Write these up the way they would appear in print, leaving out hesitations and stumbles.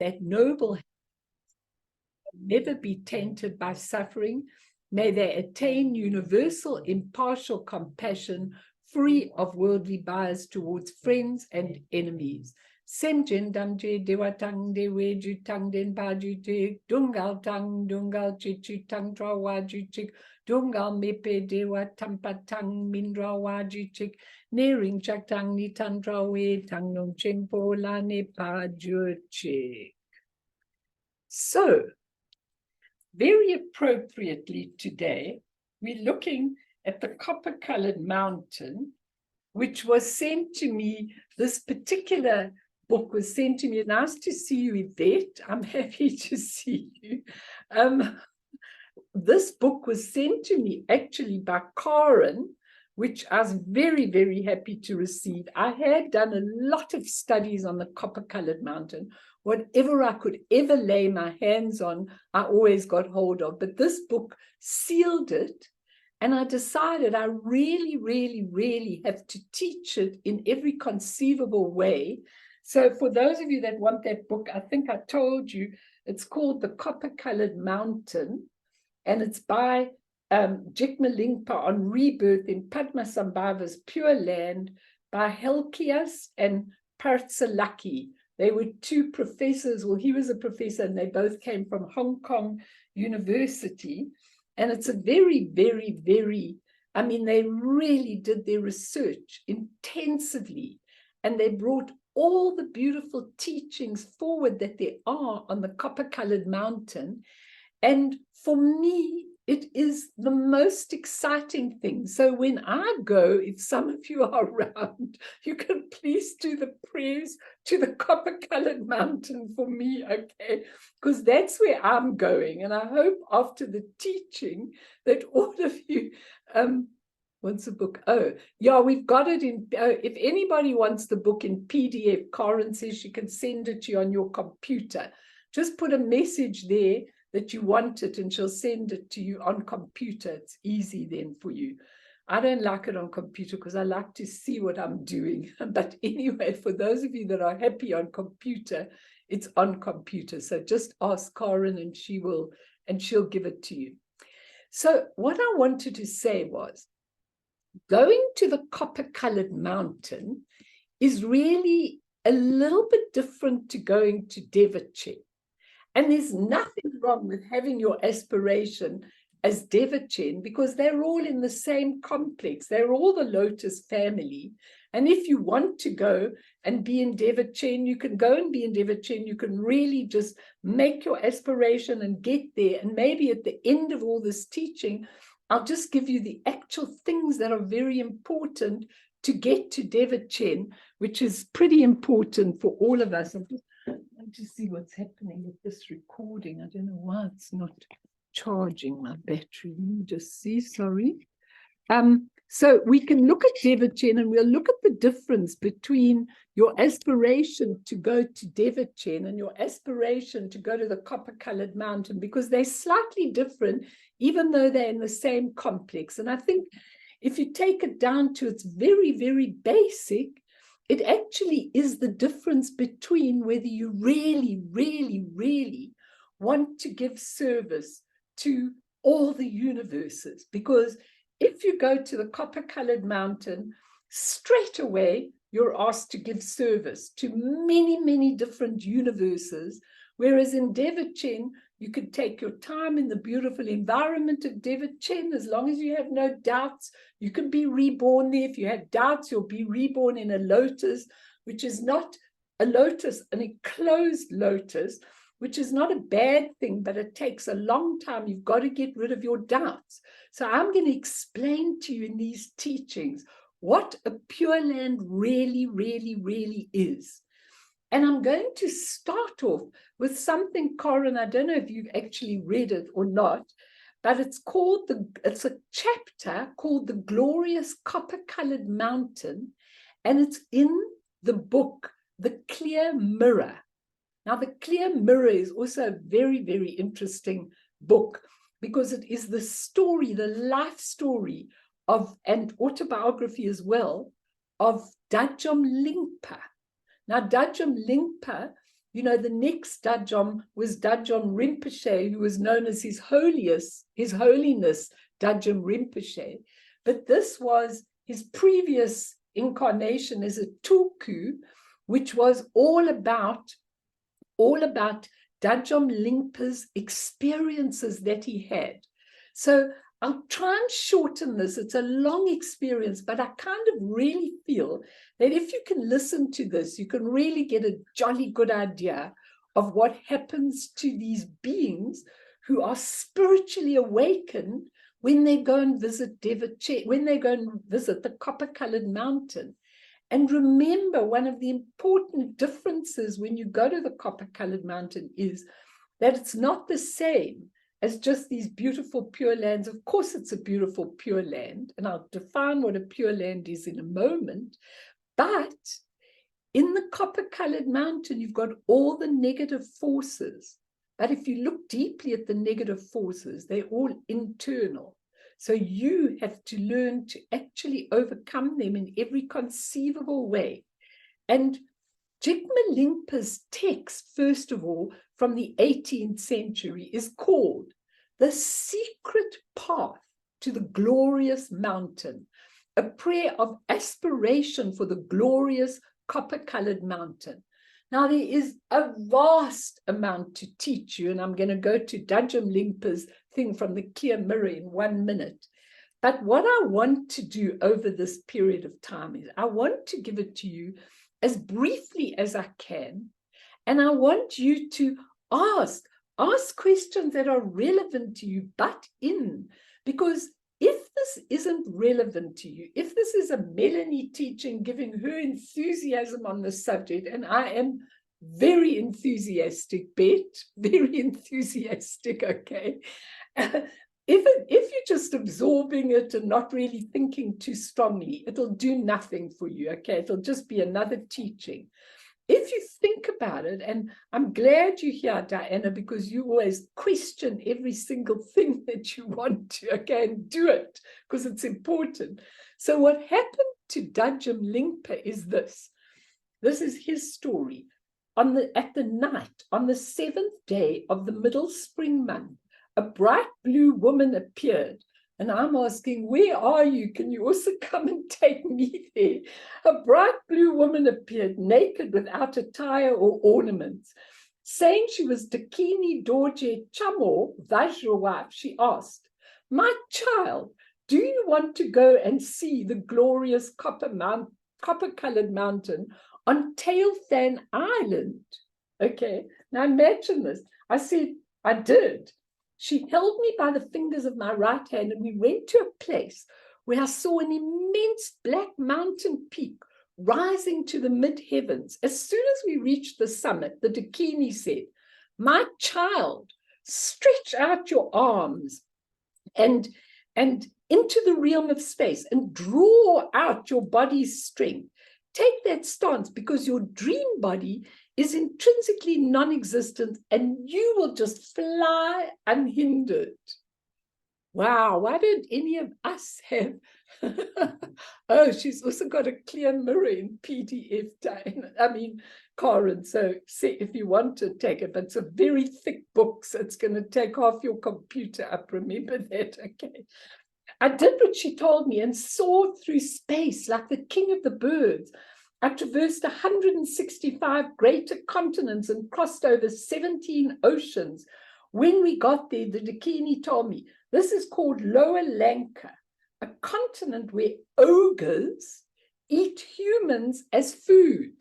that noble never be tainted by suffering. May they attain universal impartial compassion, free of worldly bias towards friends and enemies. Semjen damje dewatang dewe jutang den bajutik, dungal tang dungal chichutang trawajutik, dungal mepe dewa tampatang mindra wajutik, nering chaktang nitan trawe tang nong chengpo la ne pajutik. So, very appropriately today, we're looking at the copper-colored mountain, which was sent to me. This particular book was sent to me. Nice to see you, Yvette. I'm happy to see you. This book was sent to me actually by Karen, which I was very, very happy to receive. I had done a lot of studies on the copper-colored mountain. Whatever I could ever lay my hands on, I always got hold of. But this book sealed it, and I decided I really, really, really have to teach it in every conceivable way. So for those of you that want that book, I think I told you, it's called The Copper-Colored Mountain, and it's by Jigme Lingpa on Rebirth in Padmasambhava's Pureland by Helkias and Partsalaki. They were two professors. Well, he was a professor, and they both came from Hong Kong University. And it's a very, very, very, I mean, they really did their research intensively. And they brought all the beautiful teachings forward that there are on the copper-colored mountain. And for me, it is the most exciting thing. So when I go, if some of you are around, you can please do the prayers to the copper-colored mountain for me, okay? Because that's where I'm going. And I hope after the teaching that all of you, what's the book? Oh, yeah, we've got it in, if anybody wants the book in PDF, Karen says she can send it to you on your computer. Just put a message there that you want it, and she'll send it to you on computer. It's easy then for you. I don't like it on computer because I like to see what I'm doing. But anyway, for those of you that are happy on computer, it's on computer. So just ask Karen and she'll give it to you. So what I wanted to say was, going to the copper-colored mountain is really a little bit different to going to Devachan. And there's nothing wrong with having your aspiration as Devachan, because they're all in the same complex. They're all the lotus family. And if you want to go and be in Devachan, you can go and be in Devachan. You can really just make your aspiration and get there. And maybe at the end of all this teaching, I'll just give you the actual things that are very important to get to Devachan, which is pretty important for all of us. I'm just trying to see what's happening with this recording. I don't know why it's not charging my battery. Let me just see, sorry. So we can look at Devachan, and we'll look at the difference between your aspiration to go to Devachan and your aspiration to go to the copper-colored mountain, because they're slightly different, even though they're in the same complex. And I think if you take it down to its very, very basic, it actually is the difference between whether you really, really, really want to give service to all the universes. Because if you go to the copper-colored mountain, straight away, you're asked to give service to many, many different universes. Whereas in Devachan, you could take your time in the beautiful environment of Devachan. As long as you have no doubts, you can be reborn there. If you have doubts, you'll be reborn in a lotus, which is not a lotus, an enclosed lotus, which is not a bad thing, but it takes a long time. You've got to get rid of your doubts. So I'm going to explain to you in these teachings what a Pure Land really, really, really is. And I'm going to start off with something, Corin, I don't know if you've actually read it or not, but it's a chapter called The Glorious Copper-Colored Mountain, and it's in the book, The Clear Mirror. Now, The Clear Mirror is also a very, very interesting book, because it is the story, the life story of, and autobiography as well, of Jigme Lingpa. Now, Jigme Lingpa You know, the next Dajjom was Dajjom Rinpoche, who was known as His Holiness Dajjom Rinpoche. But this was his previous incarnation as a tulku, which was all about Dajjom Lingpa's experiences that he had. So I'll try and shorten this. It's a long experience, but I kind of really feel that if you can listen to this, you can really get a jolly good idea of what happens to these beings who are spiritually awakened when they go and visit Devache, when they go and visit the copper-colored mountain. And remember, one of the important differences when you go to the copper-colored mountain is that it's not the same as just these beautiful pure lands. Of course, it's a beautiful pure land, and I'll define what a pure land is in a moment. But in the copper-colored mountain, you've got all the negative forces. But if you look deeply at the negative forces, they're all internal. So you have to learn to actually overcome them in every conceivable way. And Jigme Lingpa's text, first of all, from the 18th century, is called The Secret Path to the Glorious Mountain, a prayer of aspiration for the glorious copper-colored mountain. Now, there is a vast amount to teach you, and I'm going to go to Dajjom Lingpa's thing from the clear mirror in 1 minute. But what I want to do over this period of time is I want to give it to you as briefly as I can, and I want you to ask questions that are relevant to you, butt in, because if this isn't relevant to you, if this is a Melanie teaching, giving her enthusiasm on the subject, and I am very enthusiastic, Bet, very enthusiastic, okay? If you're just absorbing it and not really thinking too strongly, it'll do nothing for you, okay? It'll just be another teaching. If you think about it, and I'm glad you're here, Diana, because you always question every single thing that you want to, okay, and do it, because it's important. So what happened to Dajjom Lingpa is this. This is his story. At the night, on the 7th day of the middle spring month, a bright blue woman appeared. And I'm asking, where are you? Can you also come and take me there? A bright blue woman appeared, naked, without attire or ornaments. Saying she was Dakini Dorje Chamor, Vajra wife, she asked, "My child, do you want to go and see the glorious copper-colored mountain on Tailfan Island?" Okay, now imagine this. I said, I did. She held me by the fingers of my right hand, and we went to a place where I saw an immense black mountain peak rising to the mid-heavens. As soon as we reached the summit, the Dakini said, "My child, stretch out your arms and into the realm of space and draw out your body's strength. Take that stance, because your dream body is intrinsically non-existent and you will just fly unhindered." Wow, why don't any of us have? Oh, she's also got a clear mirror in PDF, Diana. I mean, Karen, so see if you want to take it, but it's a very thick book, so it's going to take half your computer up. Remember that, okay? I did what she told me and soared through space like the king of the birds. I traversed 165 greater continents and crossed over 17 oceans. When we got there, the Dakini told me, this is called Lower Lanka, a continent where ogres eat humans as food.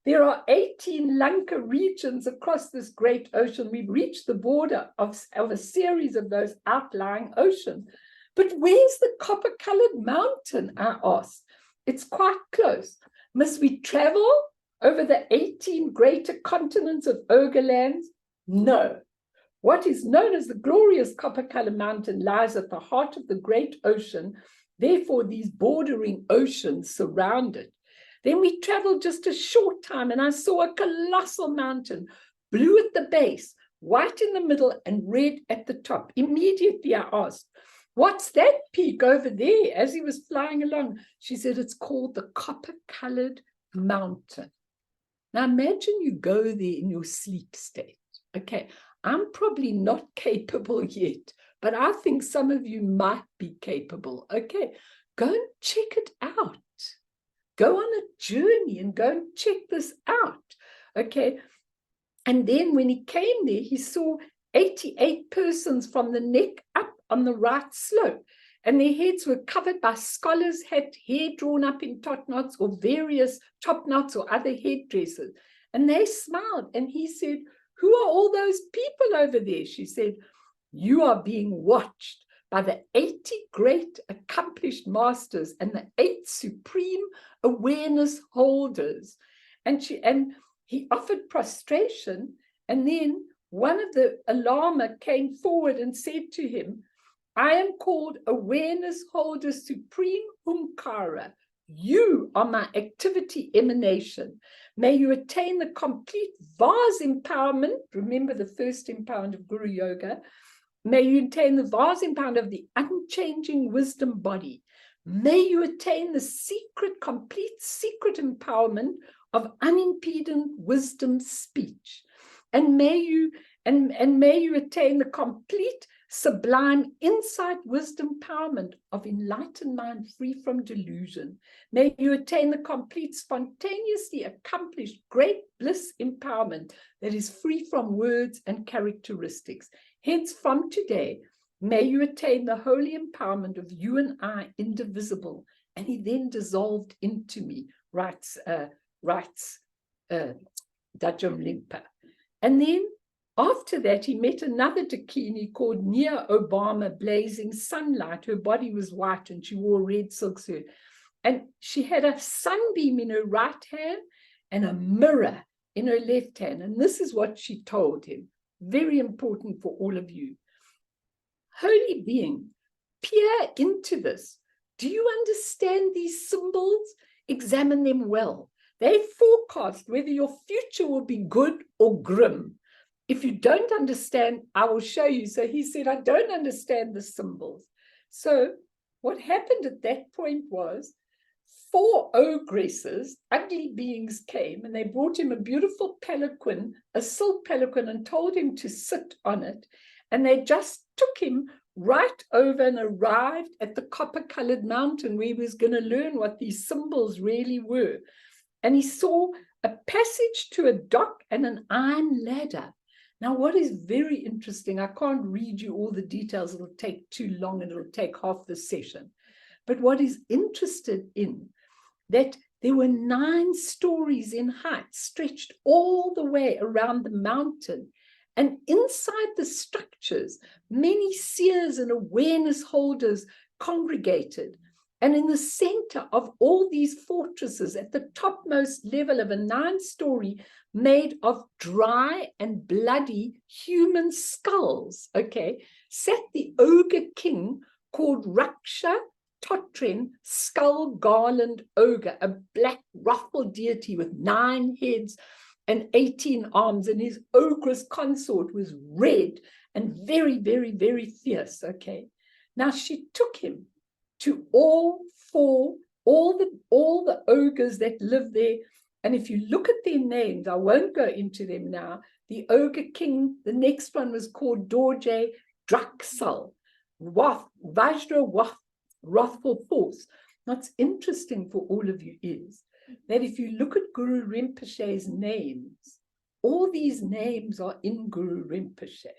There are 18 Lanka regions across this great ocean. We've reached the border of a series of those outlying oceans. But where's the copper-colored mountain? I asked. It's quite close. Must we travel over the 18 greater continents of ogre lands? No. What is known as the glorious copper-colored mountain lies at the heart of the great ocean. Therefore, these bordering oceans surround it. Then we traveled just a short time, and I saw a colossal mountain, blue at the base, white in the middle, and red at the top. Immediately I asked, "What's that peak over there?" As he was flying along, she said, "It's called the copper-colored mountain." Now imagine you go there in your sleep state. Okay, I'm probably not capable yet, but I think some of you might be capable. Okay, go and check it out. Go on a journey and go and check this out. Okay, and then when he came there, he saw 88 persons from the neck up on the right slope. And their heads were covered by scholars' hat, hair drawn up in top knots or various top knots or other headdresses. And they smiled. And he said, "Who are all those people over there?" She said, "You are being watched by the 80 great accomplished masters and the 8 supreme awareness holders." And he offered prostration. And then one of the Alama came forward and said to him, "I am called Awareness Holder Supreme Humkara. You are my activity emanation. May you attain the complete vase empowerment." Remember the first empowerment of Guru Yoga. "May you attain the vase empowerment of the unchanging wisdom body. May you attain the complete secret empowerment of unimpeded wisdom speech. And may you attain the complete sublime insight, wisdom, empowerment of enlightened mind free from delusion. May you attain the complete spontaneously accomplished great bliss empowerment that is free from words and characteristics. Hence, from today, may you attain the holy empowerment of you and I, indivisible." And he then dissolved into me, writes Jigme Lingpa. And then after that, he met another Dakini called Nia Obama, blazing sunlight. Her body was white and she wore red silk skirt. And she had a sunbeam in her right hand and a mirror in her left hand. And this is what she told him. Very important for all of you. "Holy being, peer into this. Do you understand these symbols? Examine them well. They forecast whether your future will be good or grim. If you don't understand, I will show you." So he said, "I don't understand the symbols." So what happened at that point was 4 ogresses, ugly beings, came and they brought him a beautiful palanquin, a silk palanquin, and told him to sit on it. And they just took him right over and arrived at the copper-colored mountain where he was going to learn what these symbols really were. And he saw a passage to a dock and an iron ladder. Now, what is very interesting, I can't read you all the details, it'll take too long and it'll take half the session. But what is interested in, that there were 9 stories in height, stretched all the way around the mountain. And inside the structures, many seers and awareness holders congregated. And in the center of all these fortresses, at the topmost level of a 9-story, made of dry and bloody human skulls, okay, sat the ogre king called Raksha Totren, skull garland ogre, a black ruffled deity with 9 heads and 18 arms, and his ogress consort was red and very, very, very fierce, okay. Now she took him to all the ogres that live there. And if you look at their names, I won't go into them now. The ogre king, the next one was called Dorje Draksal, Vajra wrathful force. What's interesting for all of you is that if you look at Guru Rinpoche's names, all these names are in Guru Rinpoche.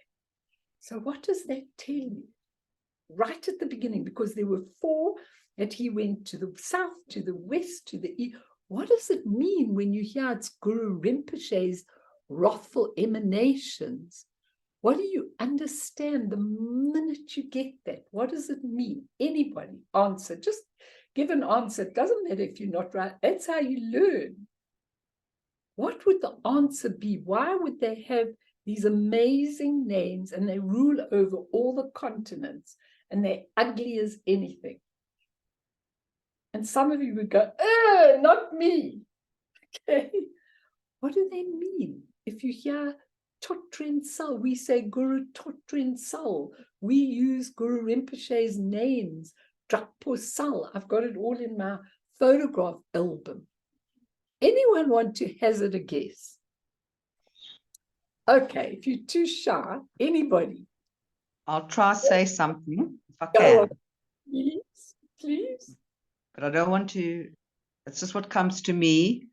So what does that tell you? Right at the beginning, because there were 4 that he went to the south, to the west, to the east. What does it mean when you hear it's Guru Rinpoche's wrathful emanations? What do you understand the minute you get that? What does it mean? Anybody answer? Just give an answer. It doesn't matter if you're not right. That's how you learn. What would the answer be? Why would they have these amazing names and they rule over all the continents and they're ugly as anything? And some of you would go, not me. Okay. What do they mean? If you hear Totren Sal, we say Guru Totren Sal. We use Guru Rinpoche's names, Drakpo Sal. I've got it all in my photograph album. Anyone want to hazard a guess? Okay, if you're too shy, anybody? I'll try say something if I Go can. on, please, please. But I don't want to, it's just what comes to me.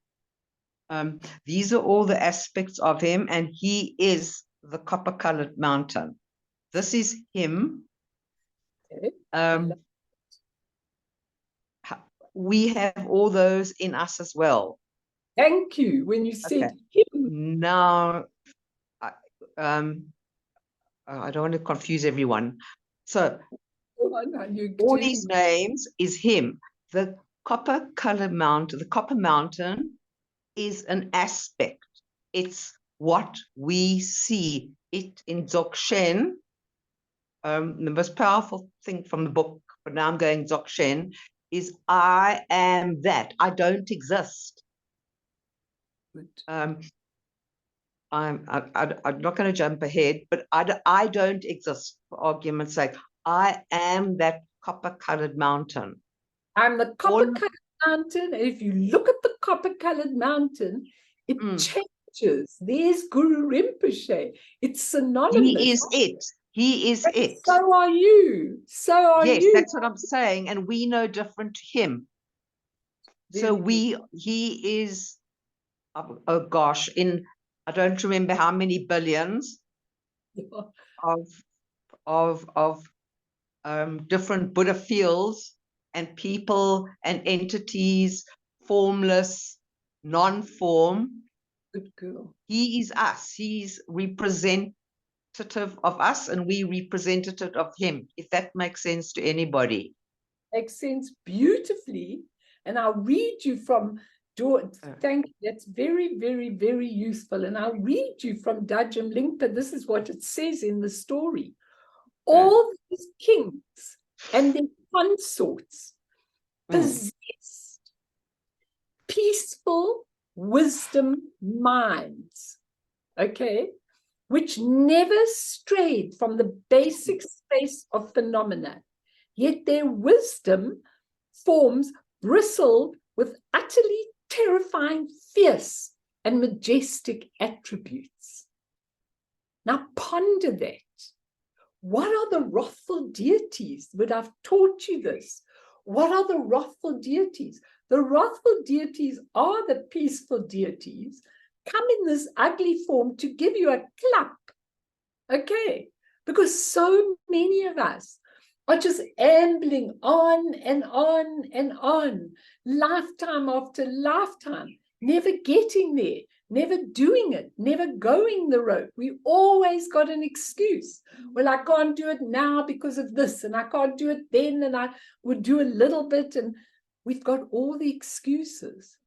These are all the aspects of him, and he is the copper-colored mountain. This is him. Okay. We have all those in us as well. Thank you. When you said him. Now, I don't want to confuse everyone. So, all these names is him. The copper-colored mountain, the copper mountain is an aspect. It's what we see. It in Dzogchen, the most powerful thing from the book, but now I'm going Dzogchen, is I am that. I don't exist. I'm not going to jump ahead, but I don't exist, for argument's sake. I am that copper-colored mountain. I'm the copper-colored mountain. And if you look at the copper-colored mountain, it changes. There's Guru Rinpoche. It's synonymous. He is it. He is it. So are you. So are you. Yes, that's what I'm saying. And we know different to him. So he is, oh gosh, I don't remember how many billions of different Buddha fields and people and entities, formless, non-form. Good girl. He is us. He's representative of us, and we representative of him, if that makes sense to anybody. Makes sense beautifully. And I'll read you from thank you. That's very, very, very useful. And I'll read you from Jigme Lingpa. This is what it says in the story. All these kings and their consorts possessed peaceful wisdom minds, okay, which never strayed from the basic space of phenomena. Yet their wisdom forms bristled with utterly terrifying, fierce, and majestic attributes. Now ponder that. What are the wrathful deities? But I've taught you this. What are the wrathful deities? The wrathful deities are the peaceful deities, come in this ugly form to give you a clap. Okay? Because so many of us are just ambling on and on and on, lifetime after lifetime, never getting there, never doing it, never going the road. We always got an excuse. Well, I can't do it now because of this, and I can't do it then, and I would do a little bit, and we've got all the excuses.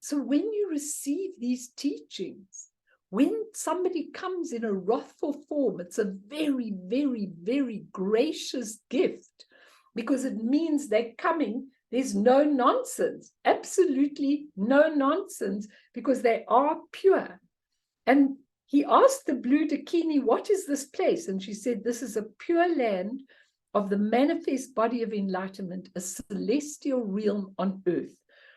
So when you receive these teachings, when somebody comes in a wrathful form, it's a very, very, very gracious gift, because it means they're coming. There's no nonsense, absolutely no nonsense, because they are pure. And he asked the Blue Dakini, what is this place? And she said, this is a pure land of the manifest body of enlightenment, a celestial realm on earth.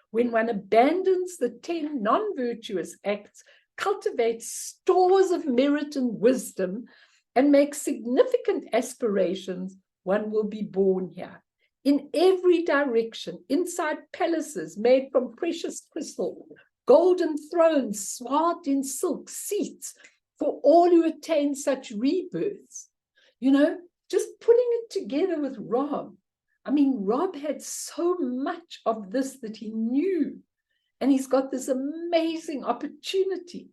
When one abandons the 10 non-virtuous acts, cultivates stores of merit and wisdom, and makes significant aspirations, one will be born here. In every direction, inside palaces made from precious crystal, golden thrones swathed in silk, seats for all who attain such rebirths. You know, just putting it together with Rob. I mean, Rob had so much of this that he knew. And he's got this amazing opportunity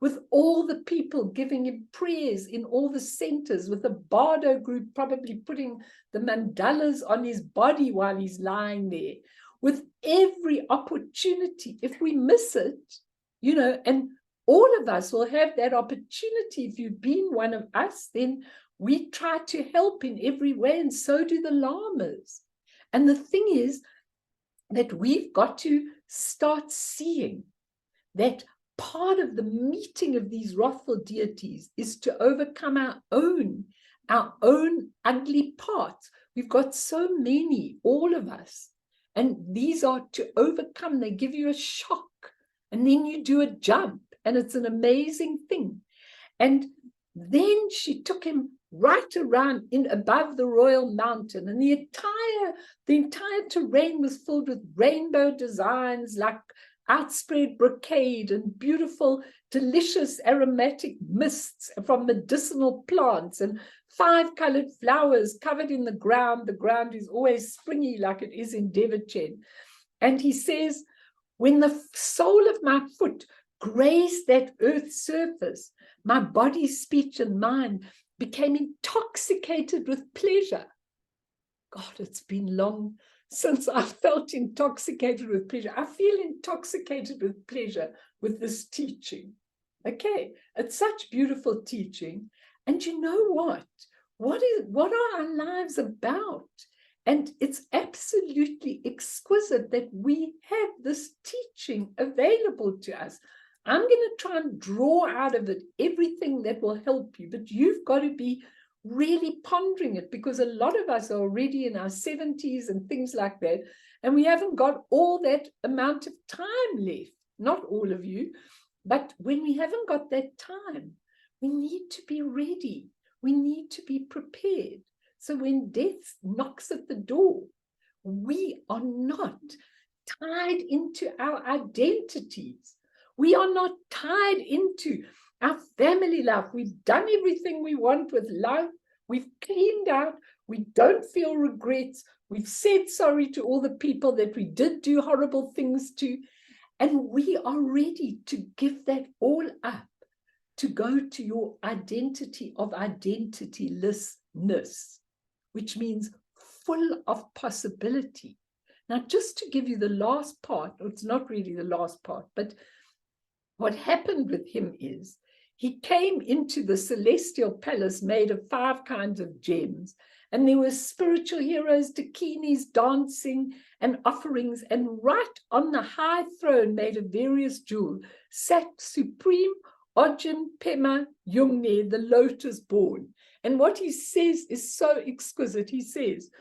with all the people giving him prayers in all the centers, with the Bardo group probably putting the mandalas on his body while he's lying there, with every opportunity. If we miss it, you know, and all of us will have that opportunity. If you've been one of us, then we try to help in every way, and so do the lamas. And the thing is, that we've got to start seeing that part of the meeting of these wrathful deities is to overcome our own ugly parts. We've got so many, all of us. And these are to overcome. They give you a shock. And then you do a jump. And it's an amazing thing. And then she took him right around in above the royal mountain. And the entire terrain was filled with rainbow designs, like outspread brocade and beautiful, delicious aromatic mists from medicinal plants and 5-colored flowers covered in the ground. The ground is always springy like it is in Devachan. And he says, when the sole of my foot grazed that earth's surface, my body, speech, and mind became intoxicated with pleasure. God, it's been long since I felt intoxicated with pleasure. I feel intoxicated with pleasure with this teaching. Okay, it's such beautiful teaching. And you know what? What are our lives about? And it's absolutely exquisite that we have this teaching available to us. I'm going to try and draw out of it everything that will help you, but you've got to be really pondering it, because a lot of us are already in our 70s and things like that, and we haven't got all that amount of time left. Not all of you, but when we haven't got that time, we need to be ready. We need to be prepared. So when death knocks at the door, we are not tied into our identities. We are not tied into our family life. We've done everything we want with life. We've cleaned out. We don't feel regrets. We've said sorry to all the people that we did do horrible things to. And we are ready to give that all up, to go to your identity of identitylessness, which means full of possibility. Now, just to give you the last part, it's not really the last part, but what happened with him is he came into the celestial palace made of 5 kinds of gems, and there were spiritual heroes, dakinis, dancing and offerings, and right on the high throne made of various jewels sat Supreme Ojin Pema Yungne, the lotus born. And what he says is so exquisite. He says,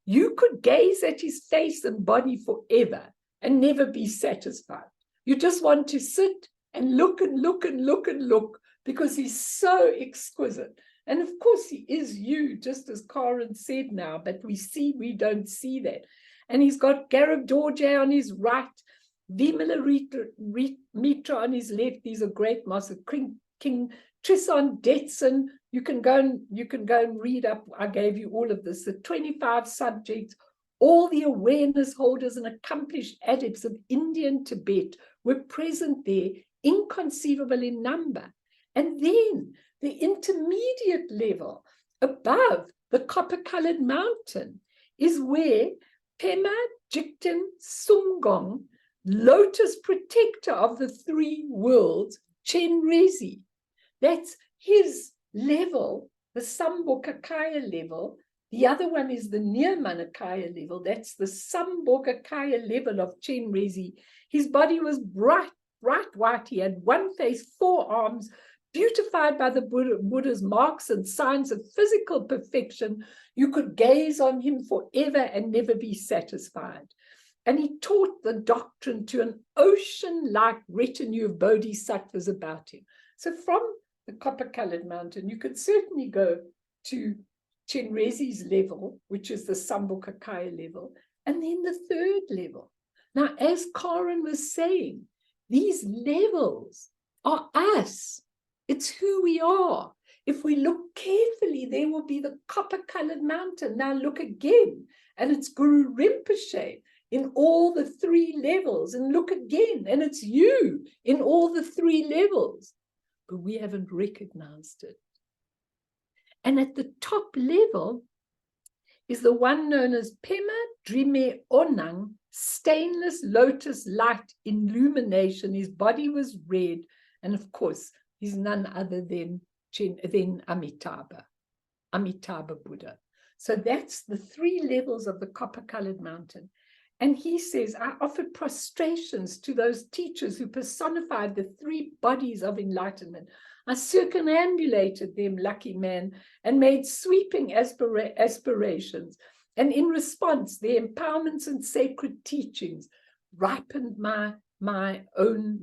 you could gaze at his face and body forever and never be satisfied. You just want to sit and look and look and look and look, because he's so exquisite. And of course he is you, just as Karen said now, but we don't see that. And he's got Garib Dorje on his right, Vimala Mitra on his left. These are great masters. King Tristan Detson. You can go and read up. I gave you all of this. The 25 subjects, all the awareness holders and accomplished adepts of India and Tibet were present there, inconceivable in number. And then the intermediate level above the copper-colored mountain is where Pema Jigten Sumgong, lotus protector of the 3 worlds, Chenrezi. That's his level, the Sambhogakaya level. The other one is the Nirmanakaya level. That's the Sambhogakaya level of Chenrezi. His body was bright white. He had 1 face, 4 arms, beautified by the Buddha's marks and signs of physical perfection. You could gaze on him forever and never be satisfied. And he taught the doctrine to an ocean-like retinue of bodhisattvas about him. So from the copper-colored mountain, you could certainly go to Chenrezi's level, which is the Sambhogakaya level, and then the 3rd level. Now, as Karen was saying, these levels are us. It's who we are. If we look carefully, there will be the copper-colored mountain. Now look again, and it's Guru Rinpoche in all the 3 levels. And look again, and it's you in all the 3 levels. But we haven't recognized it. And at the top level is the one known as Pema Drime Onang, stainless lotus light illumination. His body was red, and of course, he's none other than Amitabha Buddha. So that's the 3 levels of the copper-colored mountain. And he says, I offered prostrations to those teachers who personified the 3 bodies of enlightenment. I circumambulated them, lucky man, and made sweeping aspirations. And in response, the empowerments and sacred teachings ripened my own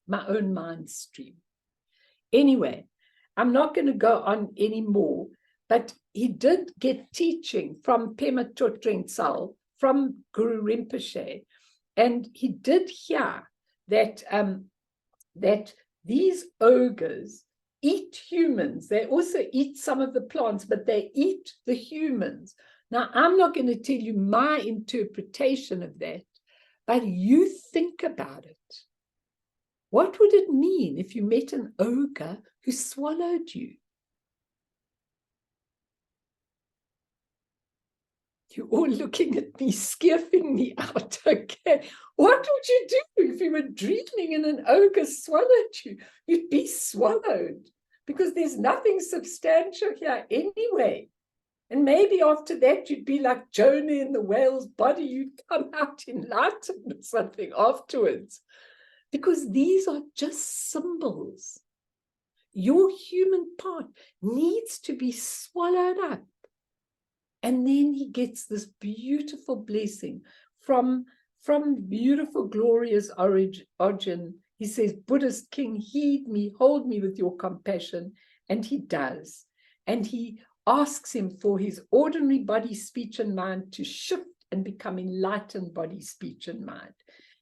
mind stream. Anyway, I'm not going to go on anymore, but he did get teaching from Pema Chodron Sal, from Guru Rinpoche, and he did hear that that these ogres eat humans. They also eat some of the plants, but they eat the humans. Now, I'm not going to tell you my interpretation of that, but you think about it. What would it mean if you met an ogre who swallowed you? You're all looking at me, scaring me out, okay? What would you do if you were dreaming and an ogre swallowed you? You'd be swallowed, because there's nothing substantial here anyway. And maybe after that, you'd be like Jonah in the whale's body. You'd come out enlightened or something afterwards. Because these are just symbols. Your human part needs to be swallowed up. And then he gets this beautiful blessing from beautiful, glorious origin. He says, Buddhist king, heed me, hold me with your compassion. And he does. And he asks him for his ordinary body, speech, and mind to shift and become enlightened body, speech, and mind.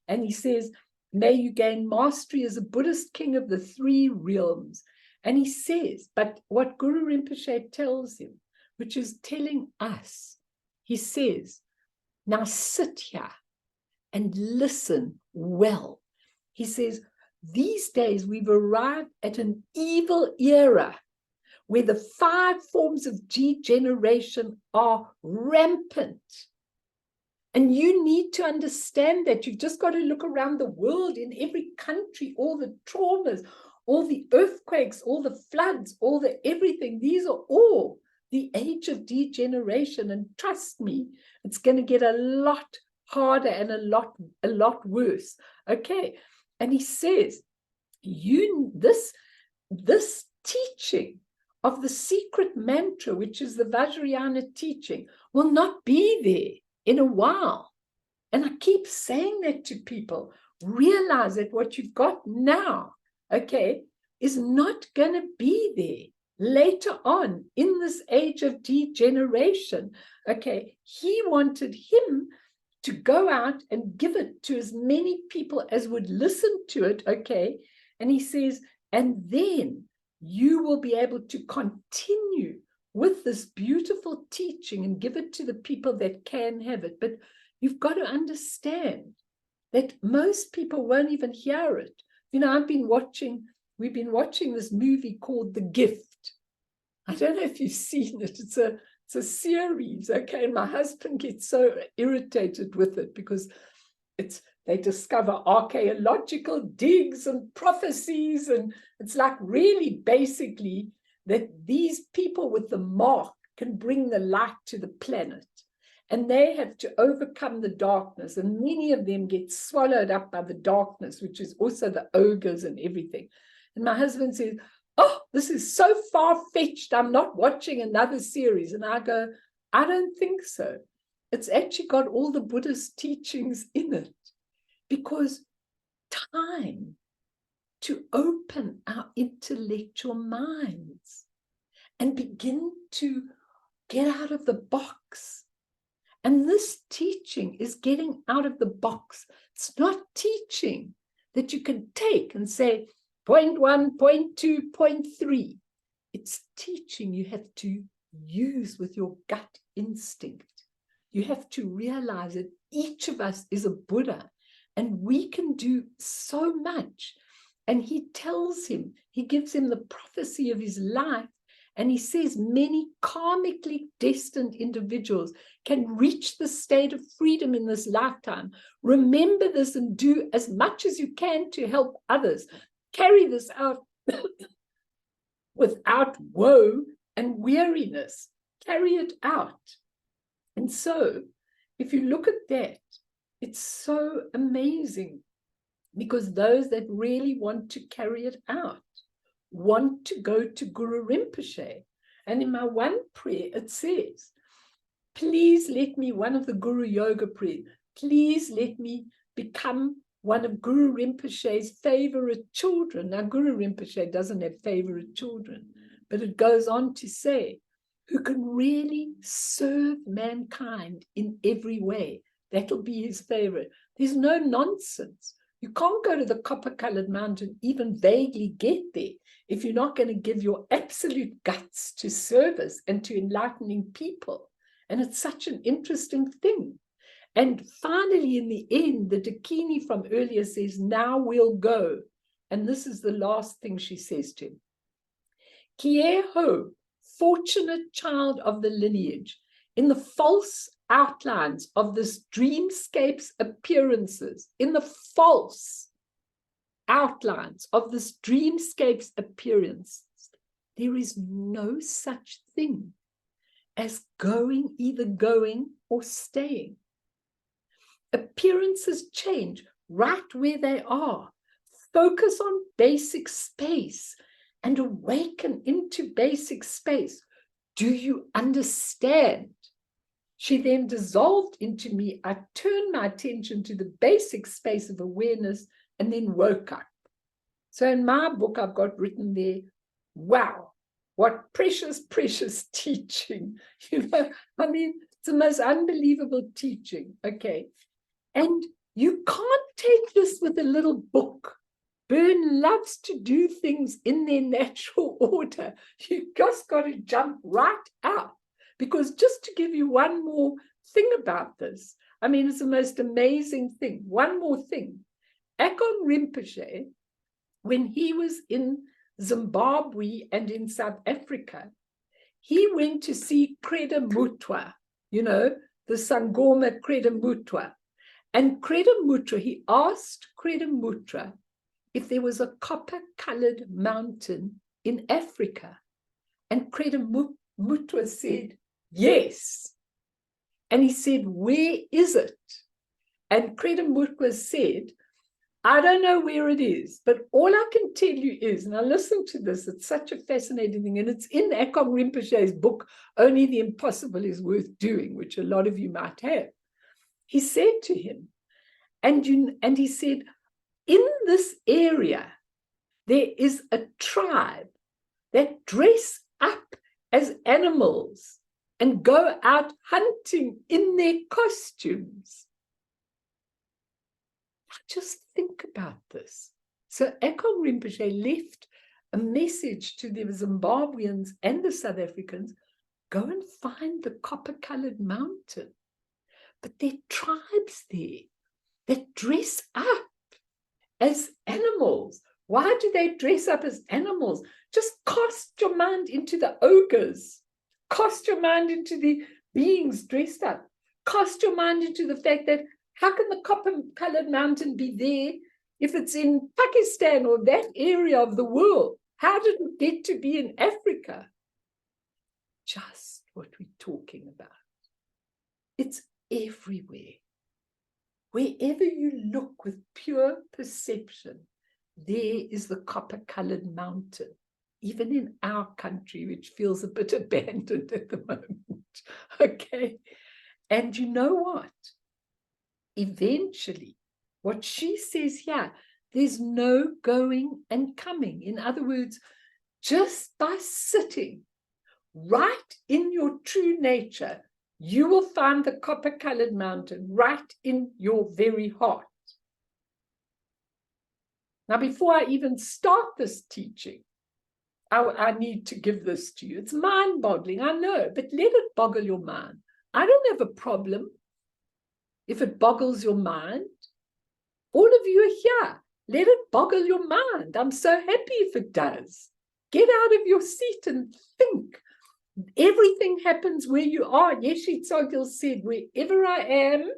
And he says, may you gain mastery as a Buddhist king of the 3 realms. And he says, but what Guru Rinpoche tells him, which is telling us, he says, now sit here and listen well. He says, these days we've arrived at an evil era where the 5 forms of degeneration are rampant. And you need to understand that. You've just got to look around the world, in every country, all the traumas, all the earthquakes, all the floods, all the everything. These are all the age of degeneration. And trust me, it's going to get a lot harder and a lot worse. Okay. And he says, this teaching of the secret mantra, which is the Vajrayana teaching, will not be there in a while. And I keep saying that to people. Realize that what you've got now, okay, is not going to be there later on in this age of degeneration. Okay, he wanted him to go out and give it to as many people as would listen to it. Okay, and he says, and then you will be able to continue with this beautiful teaching and give it to the people that can have it. But you've got to understand that most people won't even hear it. You know, we've been watching this movie called The Gift. I don't know if you've seen it. It's a series, okay? And my husband gets so irritated with it because they discover archaeological digs and prophecies, and it's like really basically that these people with the mark can bring the light to the planet, and they have to overcome the darkness, and many of them get swallowed up by the darkness, which is also the ogres and everything. And my husband says, oh, this is so far-fetched, I'm not watching another series. And I go, I don't think so. It's actually got all the Buddhist teachings in it, because time to open our intellectual minds and begin to get out of the box. And this teaching is getting out of the box. It's not teaching that you can take and say, point 1, point 2, point 3. It's teaching you have to use with your gut instinct. You have to realize that each of us is a Buddha, and we can do so much. And he tells him, he gives him the prophecy of his life, and he says many karmically destined individuals can reach the state of freedom in this lifetime. Remember this and do as much as you can to help others. Carry this out without woe and weariness. Carry it out. And so, if you look at that, it's so amazing, because those that really want to carry it out want to go to Guru Rinpoche. And in my one prayer, it says, Please let me, one of the Guru Yoga prayers, please let me become one of Guru Rinpoche's favorite children. Now, Guru Rinpoche doesn't have favorite children, but it goes on to say, who can really serve mankind in every way. That'll be his favorite. There's no nonsense. You can't go to the copper-colored mountain, even vaguely get there, if you're not going to give your absolute guts to service and to enlightening people. And it's such an interesting thing. And finally, in the end, the Dakini from earlier says, now we'll go. And this is the last thing she says to him. Kie ho, fortunate child of the lineage, in the false outlines of this dreamscape's appearances, in the false outlines of this dreamscape's appearances, there is no such thing as going, either going or staying. Appearances change right where they are. Focus on basic space and awaken into basic space. Do you understand? She then dissolved into me. I turned my attention to the basic space of awareness and then woke up. So in my book, I've got written there, wow, what precious, precious teaching. You know, I mean, it's the most unbelievable teaching. Okay. And you can't take this with a little book. Byrne loves to do things in their natural order. You just got to jump right out. Because just to give you one more thing about this, I mean, it's the most amazing thing. One more thing. Akon Rinpoche, when he was in Zimbabwe and in South Africa, he went to see Kreda Mutwa, you know, the Sangoma Kreda Mutwa. And Kreda Mutwa, he asked Kreda Mutwa if there was a copper-colored mountain in Africa. And Kreda Mutwa said, yes. And he said, where is it? And Kreda Mutwa said, I don't know where it is, but all I can tell you is, now listen to this, it's such a fascinating thing, and it's in Akon Rinpoche's book, Only the Impossible is Worth Doing, which a lot of you might have. He said to him, and he said, in this area, there is a tribe that dress up as animals and go out hunting in their costumes. Just think about this. So Akon Rinpoche left a message to the Zimbabweans and the South Africans, go and find the copper-colored mountain. But there are tribes there that dress up as animals. Why do they dress up as animals? Just cast your mind into the ogres. Cast your mind into the beings dressed up. Cast your mind into the fact that how can the copper-colored mountain be there if it's in Pakistan or that area of the world? How did it get to be in Africa? Just what we're talking about. It's everywhere. Wherever you look with pure perception, there is the copper-colored mountain, even in our country, which feels a bit abandoned at the moment. Okay. And you know what? Eventually, what she says here, there's no going and coming. In other words, just by sitting right in your true nature, you will find the copper-colored mountain right in your very heart. Now, before I even start this teaching, I need to give this to you. It's mind-boggling, I know, but let it boggle your mind. I don't have a problem if it boggles your mind. All of you are here. Let it boggle your mind. I'm so happy if it does. Get out of your seat and think. Everything happens where you are. Yeshe Tsogyal said, wherever I am,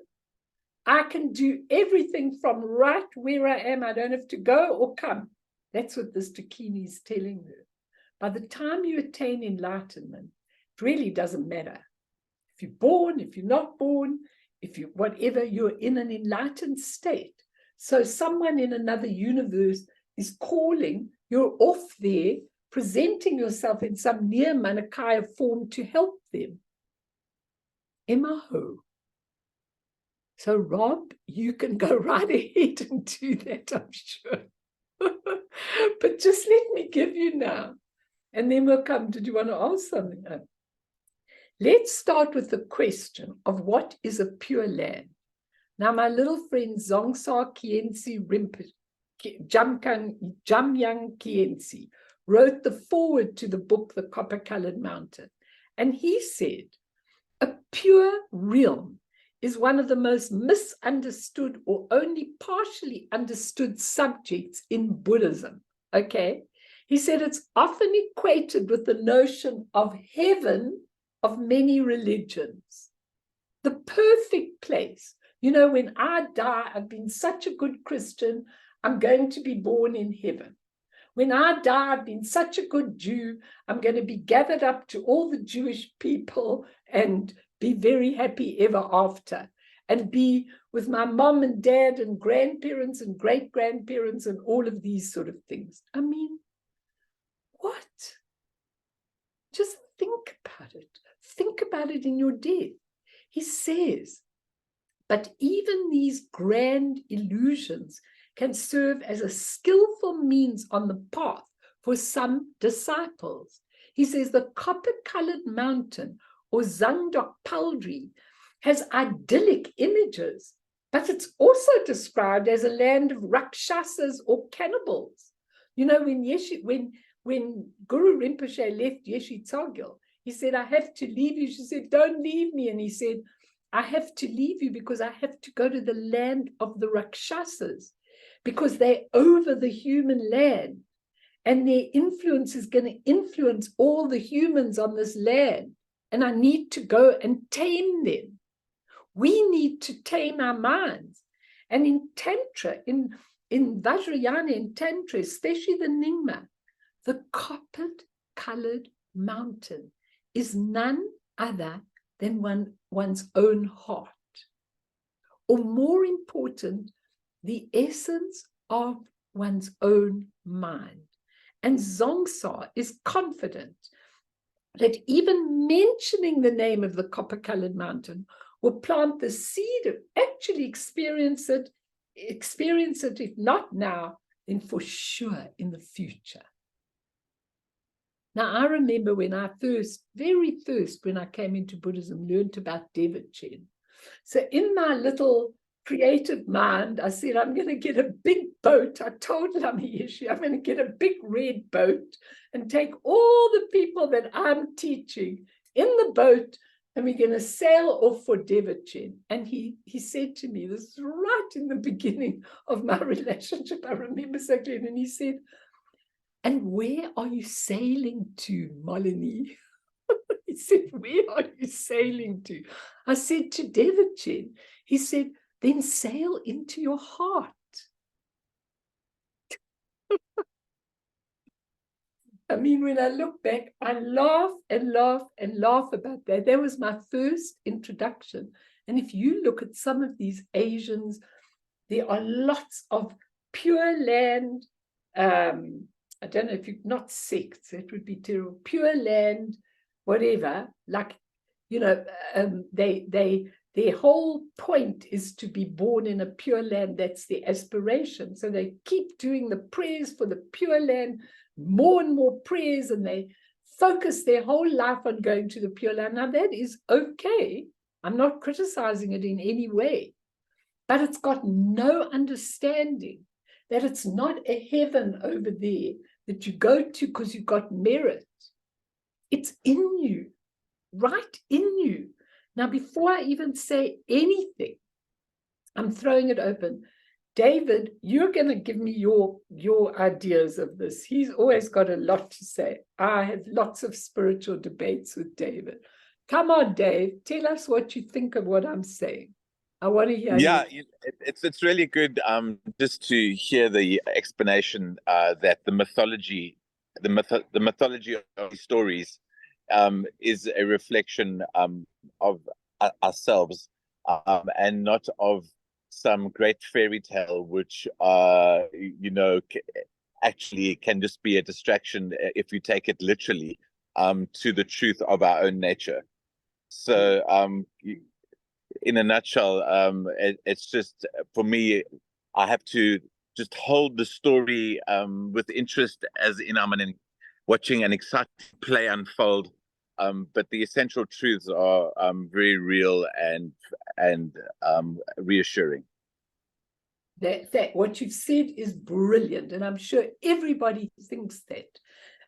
I can do everything from right where I am. I don't have to go or come. That's what this Dakini is telling her. By the time you attain enlightenment, it really doesn't matter. If you're born, if you're not born, if you whatever, you're in an enlightened state. So someone in another universe is calling, you're off there, presenting yourself in some near Manakaya form to help them. Emaho. So Rob, you can go right ahead and do that, I'm sure. But just let me give you now, and then we'll come. Did you want to ask something? Let's start with the question of what is a pure land. Now, my little friend Zongsa Kienzi Rinpoche, Jamyang Kienzi, wrote the foreword to the book, The Copper-Colored Mountain. And he said, a pure realm is one of the most misunderstood or only partially understood subjects in Buddhism. Okay? He said it's often equated with the notion of heaven of many religions. The perfect place. You know, when I die, I've been such a good Christian, I'm going to be born in heaven. When I die, I've been such a good Jew, I'm going to be gathered up to all the Jewish people and be very happy ever after, and be with my mom and dad and grandparents and great-grandparents and all of these sort of things. I mean, what? Just think about it. Think about it in your death. He says, but even these grand illusions can serve as a skillful means on the path for some disciples. He says the copper-colored mountain, or ZANGDOK PALRI, has idyllic images, but it's also described as a land of rakshasas or cannibals. You know, when Guru Rinpoche left Yeshe Tsogyal, he said, I have to leave you. She said, don't leave me. And he said, I have to leave you because I have to go to the land of the Rakshasas, because they're over the human land, and their influence is going to influence all the humans on this land. And I need to go and tame them. We need to tame our minds. And in Tantra, in Vajrayana, in Tantra, especially the Nyingma, the copper-colored mountain is none other than one's own heart. Or more important, the essence of one's own mind. And Zongsa is confident that even mentioning the name of the copper-colored mountain will plant the seed of actually experience it, if not now, then for sure in the future. Now, I remember when I very first, when I came into Buddhism, learned about Devachan. So in my little creative mind, I said, I'm going to get a big boat. I told Lama Yeshe, I'm going to get a big red boat and take all the people that I'm teaching in the boat, and we're going to sail off for Devachan. And he said to me, this is right in the beginning of my relationship, I remember so clearly, and he said, and where are you sailing to, Malini? He said, where are you sailing to? I said, to Devachan. He said, then sail into your heart. I mean, when I look back, I laugh and laugh and laugh about that. That was my first introduction. And if you look at some of these Asians, there are lots of Pure Land, I don't know if you, not sects, that would be terrible, Pure Land, whatever, like, you know, their whole point is to be born in a pure land. That's the aspiration. So they keep doing the prayers for the pure land, more and more prayers, and they focus their whole life on going to the pure land. Now, that is okay. I'm not criticizing it in any way, but it's got no understanding that it's not a heaven over there that you go to because you got merit. It's in you, right in you. Now, before I even say anything, I'm throwing it open. David, you're going to give me your ideas of this. He's always got a lot to say. I have lots of spiritual debates with David. Come on, Dave, tell us what you think of what I'm saying. I want to hear you. It's really good just to hear the explanation that the mythology of these stories is a reflection of ourselves and not of some great fairy tale, which you know, actually can just be a distraction if you take it literally to the truth of our own nature. So in a nutshell, it's just, for me, I have to just hold the story with interest, as in I'm watching an exciting play unfold. But the essential truths are very real and reassuring. That what you've said is brilliant, and I'm sure everybody thinks that,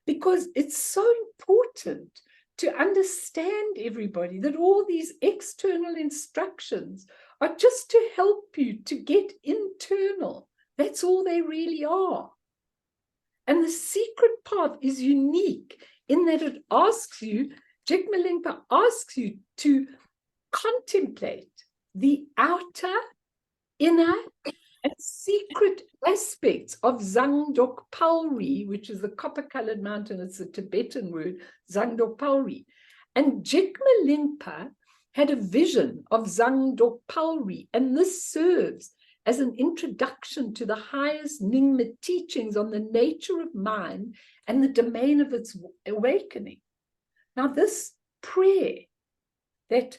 because it's so important to understand, everybody, that all these external instructions are just to help you to get internal. That's all they really are. And the secret path is unique in that it asks you, Jigme Lingpa asks you to contemplate the outer, inner, and secret aspects of ZANGDOK PALRI, which is the copper-colored mountain. It's a Tibetan word, ZANGDOK PALRI. And Jigme Lingpa had a vision of ZANGDOK PALRI, and this serves as an introduction to the highest Nyingma teachings on the nature of mind and the domain of its awakening. Now, this prayer that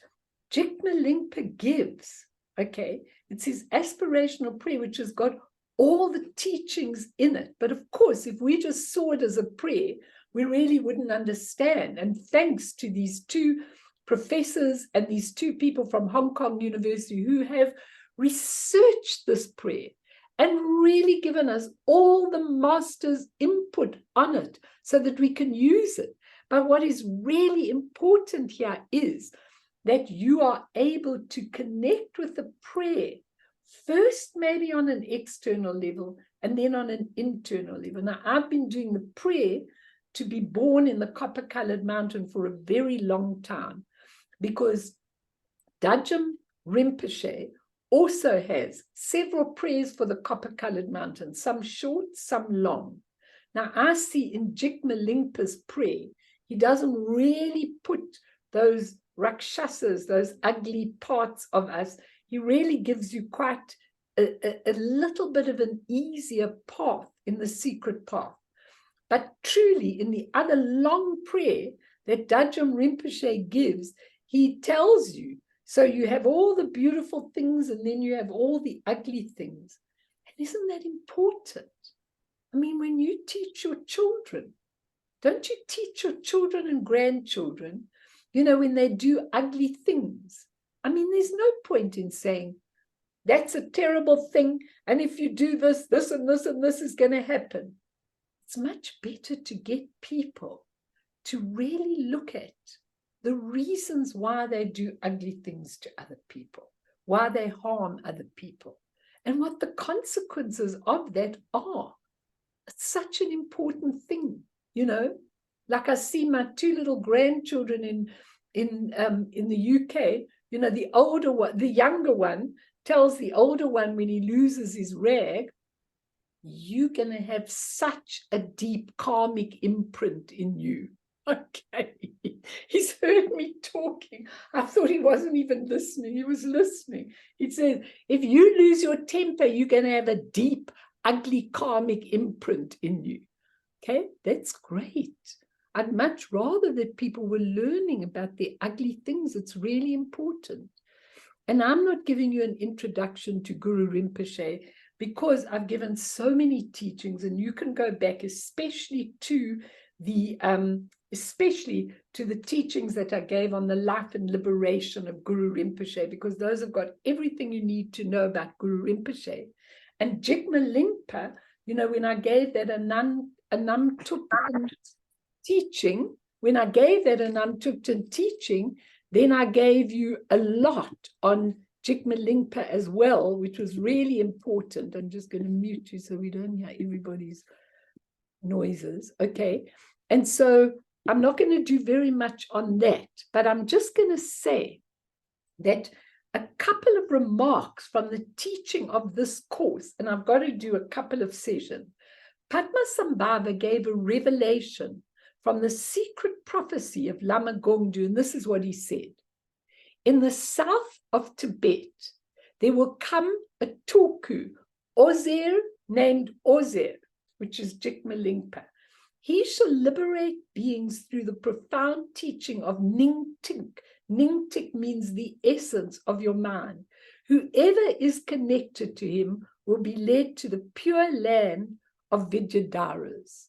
Jigme Lingpa gives, okay, it's his aspirational prayer, which has got all the teachings in it. But of course, if we just saw it as a prayer, we really wouldn't understand. And thanks to these two professors and these two people from Hong Kong University who have researched this prayer and really given us all the master's input on it so that we can use it. But what is really important here is that you are able to connect with the prayer, first maybe on an external level and then on an internal level. Now, I've been doing the prayer to be born in the copper-colored mountain for a very long time, because Jigme Rinpoche also has several prayers for the copper-colored mountain, some short, some long. Now, I see in Jigme Lingpa's prayer, he doesn't really put those rakshasas, those ugly parts of us. He really gives you quite a little bit of an easier path in the secret path. But truly, in the other long prayer that Jigme Rinpoche gives, he tells you, so you have all the beautiful things and then you have all the ugly things. And isn't that important? I mean, when you teach your children, don't you teach your children and grandchildren, you know, when they do ugly things? I mean, there's no point in saying, that's a terrible thing, and if you do this, this and this and this is going to happen. It's much better to get people to really look at the reasons why they do ugly things to other people, why they harm other people, and what the consequences of that are. It's such an important thing, you know. Like I see my two little grandchildren in the UK, you know, the older one, the younger one tells the older one when he loses his rag, you're going to have such a deep karmic imprint in you. Okay, he's heard me talking. I thought he wasn't even listening. He was listening. He said, if you lose your temper, you're going to have a deep, ugly karmic imprint in you. Okay, that's great. I'd much rather that people were learning about the ugly things. It's really important. And I'm not giving you an introduction to Guru Rinpoche because I've given so many teachings, and you can go back, especially to the teachings that I gave on the life and liberation of Guru Rinpoche, because those have got everything you need to know about Guru Rinpoche. And Jigme Lingpa, you know, when I gave that Anam Thupten teaching, then I gave you a lot on Jigme Lingpa as well, which was really important. I'm just going to mute you so we don't hear everybody's noises. Okay. And so I'm not going to do very much on that, but I'm just going to say that a couple of remarks from the teaching of this course, and I've got to do a couple of sessions. Padmasambhava gave a revelation from the secret prophecy of Lama Gongdu, and this is what he said. In the south of Tibet, there will come a Toku, Ozer, named Ozer, which is Jigme Lingpa. He shall liberate beings through the profound teaching of Ning Tink. Ningtik means the essence of your mind. Whoever is connected to him will be led to the pure land of Vidyadharas.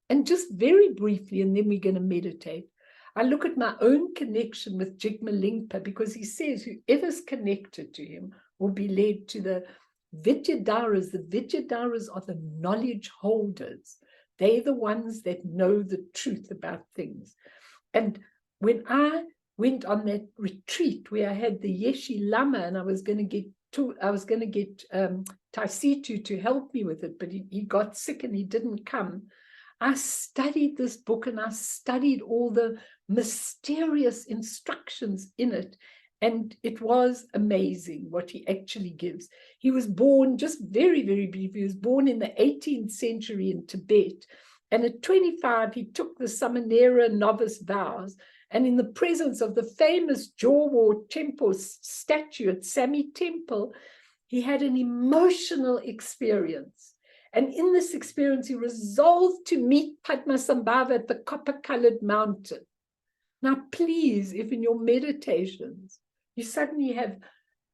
And just very briefly, and then we're going to meditate, I look at my own connection with Jigme Lingpa, because he says whoever's connected to him will be led to the Vidyadharas. The Vidyadharas are the knowledge holders. They're the ones that know the truth about things. And when I went on that retreat where I had the Yeshi Lama, and I was going to get Taisitu to help me with it, but he got sick and he didn't come. I studied this book and I studied all the mysterious instructions in it. And it was amazing what he actually gives. He was born, just very, very brief, he was born in the 18th century in Tibet. And at 25, he took the Samanera novice vows. And in the presence of the famous Jawa Temple statue at Sami Temple, he had an emotional experience. And in this experience, he resolved to meet Padmasambhava at the copper-colored mountain. Now, please, if in your meditations, you suddenly have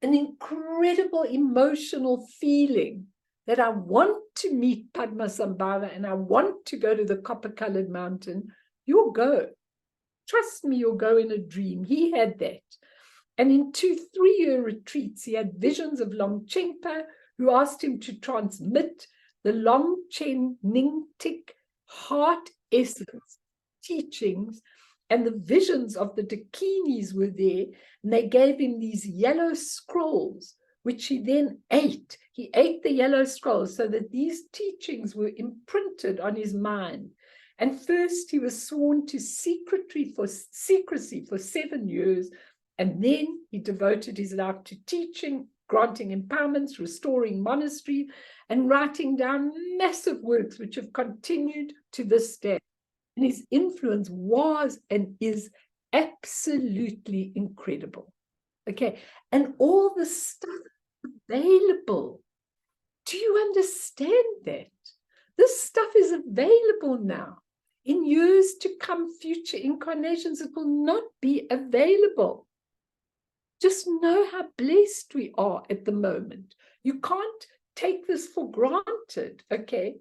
an incredible emotional feeling that I want to meet Padmasambhava and I want to go to the copper-colored mountain, you'll go. Trust me, you'll go in a dream. He had that. And in 2 3-year retreats, he had visions of Longchenpa, who asked him to transmit the Longchen Ningtik heart essence teachings, and the visions of the Dakinis were there, and they gave him these yellow scrolls, which he then ate. He ate the yellow scrolls so that these teachings were imprinted on his mind. And first he was sworn to secrecy for 7 years, and then he devoted his life to teaching, granting empowerments, restoring monastery, and writing down massive works which have continued to this day. And his influence was and is absolutely incredible. Okay, and all the stuff available. Do you understand that? This stuff is available now. In years to come, future incarnations, it will not be available. Just know how blessed we are at the moment. You can't take this for granted, okay?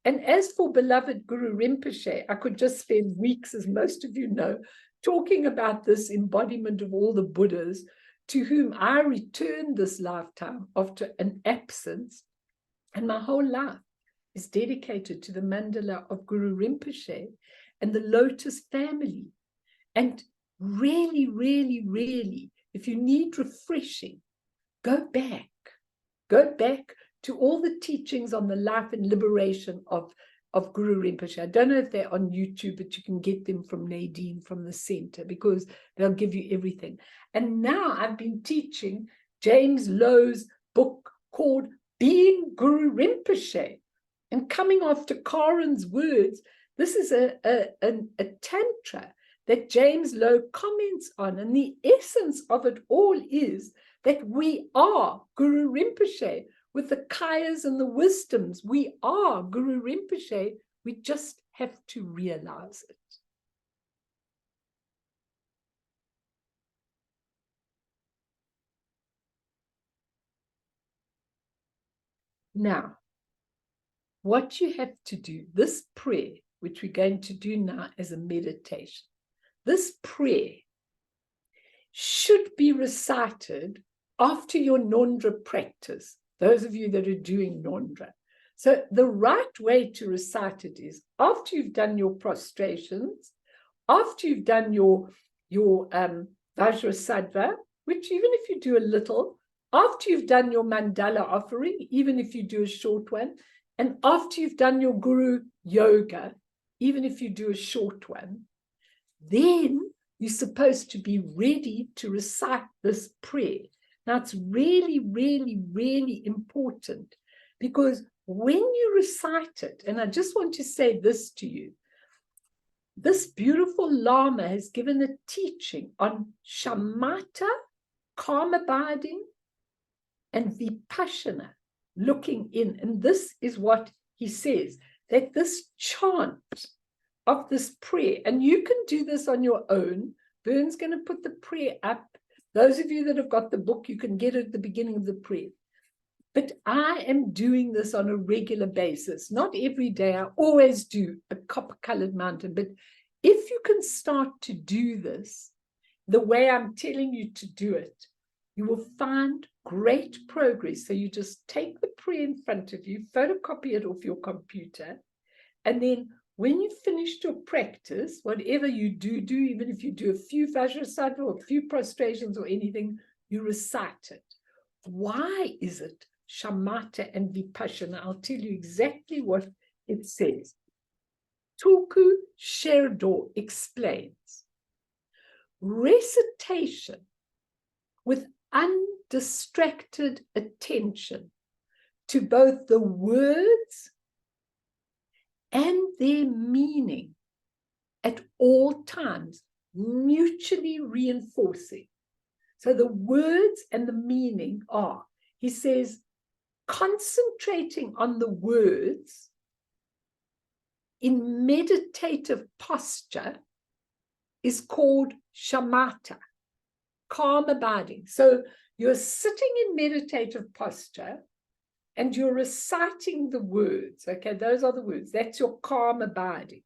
And as for beloved Guru Rinpoche, I could just spend weeks, as most of you know, talking about this embodiment of all the Buddhas to whom I returned this lifetime after an absence. And my whole life is dedicated to the mandala of Guru Rinpoche and the Lotus family. And really, really, really, if you need refreshing, go back to all the teachings on the life and liberation of Guru Rinpoche. I don't know if they're on YouTube, but you can get them from Nadine from the center, because they'll give you everything. And now I've been teaching James Lowe's book called Being Guru Rinpoche. And coming after Karen's words, this is a tantra that James Lowe comments on. And the essence of it all is that we are Guru Rinpoche. With the kayas and the wisdoms, we are Guru Rinpoche. We just have to realize it. Now, what you have to do, this prayer, which we're going to do now as a meditation, this prayer should be recited after your Nondra practice. Those of you that are doing Nondra. So the right way to recite it is after you've done your prostrations, after you've done your Vajrasattva, which even if you do a little, after you've done your mandala offering, even if you do a short one, and after you've done your Guru Yoga, even if you do a short one, then you're supposed to be ready to recite this prayer. Now, it's really, really, really important, because when you recite it, and I just want to say this to you, this beautiful Lama has given a teaching on shamatha, calm abiding, and vipassana, looking in. And this is what he says, that this chant of this prayer, and you can do this on your own, Bern's going to put the prayer up. Those of you that have got the book, you can get it at the beginning of the prayer. But I am doing this on a regular basis, not every day. I always do a copper-colored mountain. But if you can start to do this the way I'm telling you to do it, you will find great progress. So you just take the prayer in front of you, photocopy it off your computer, and then when you've finished your practice, whatever you do, even if you do a few Vajrasattva or a few prostrations or anything, you recite it. Why is it shamatha and vipassana? I'll tell you exactly what it says. Tulku Sherdo explains, recitation with undistracted attention to both the words and their meaning at all times, mutually reinforcing. So the words and the meaning are, he says, concentrating on the words in meditative posture is called shamatha, calm abiding. So you're sitting in meditative posture and you're reciting the words. Okay, those are the words. That's your calm abiding.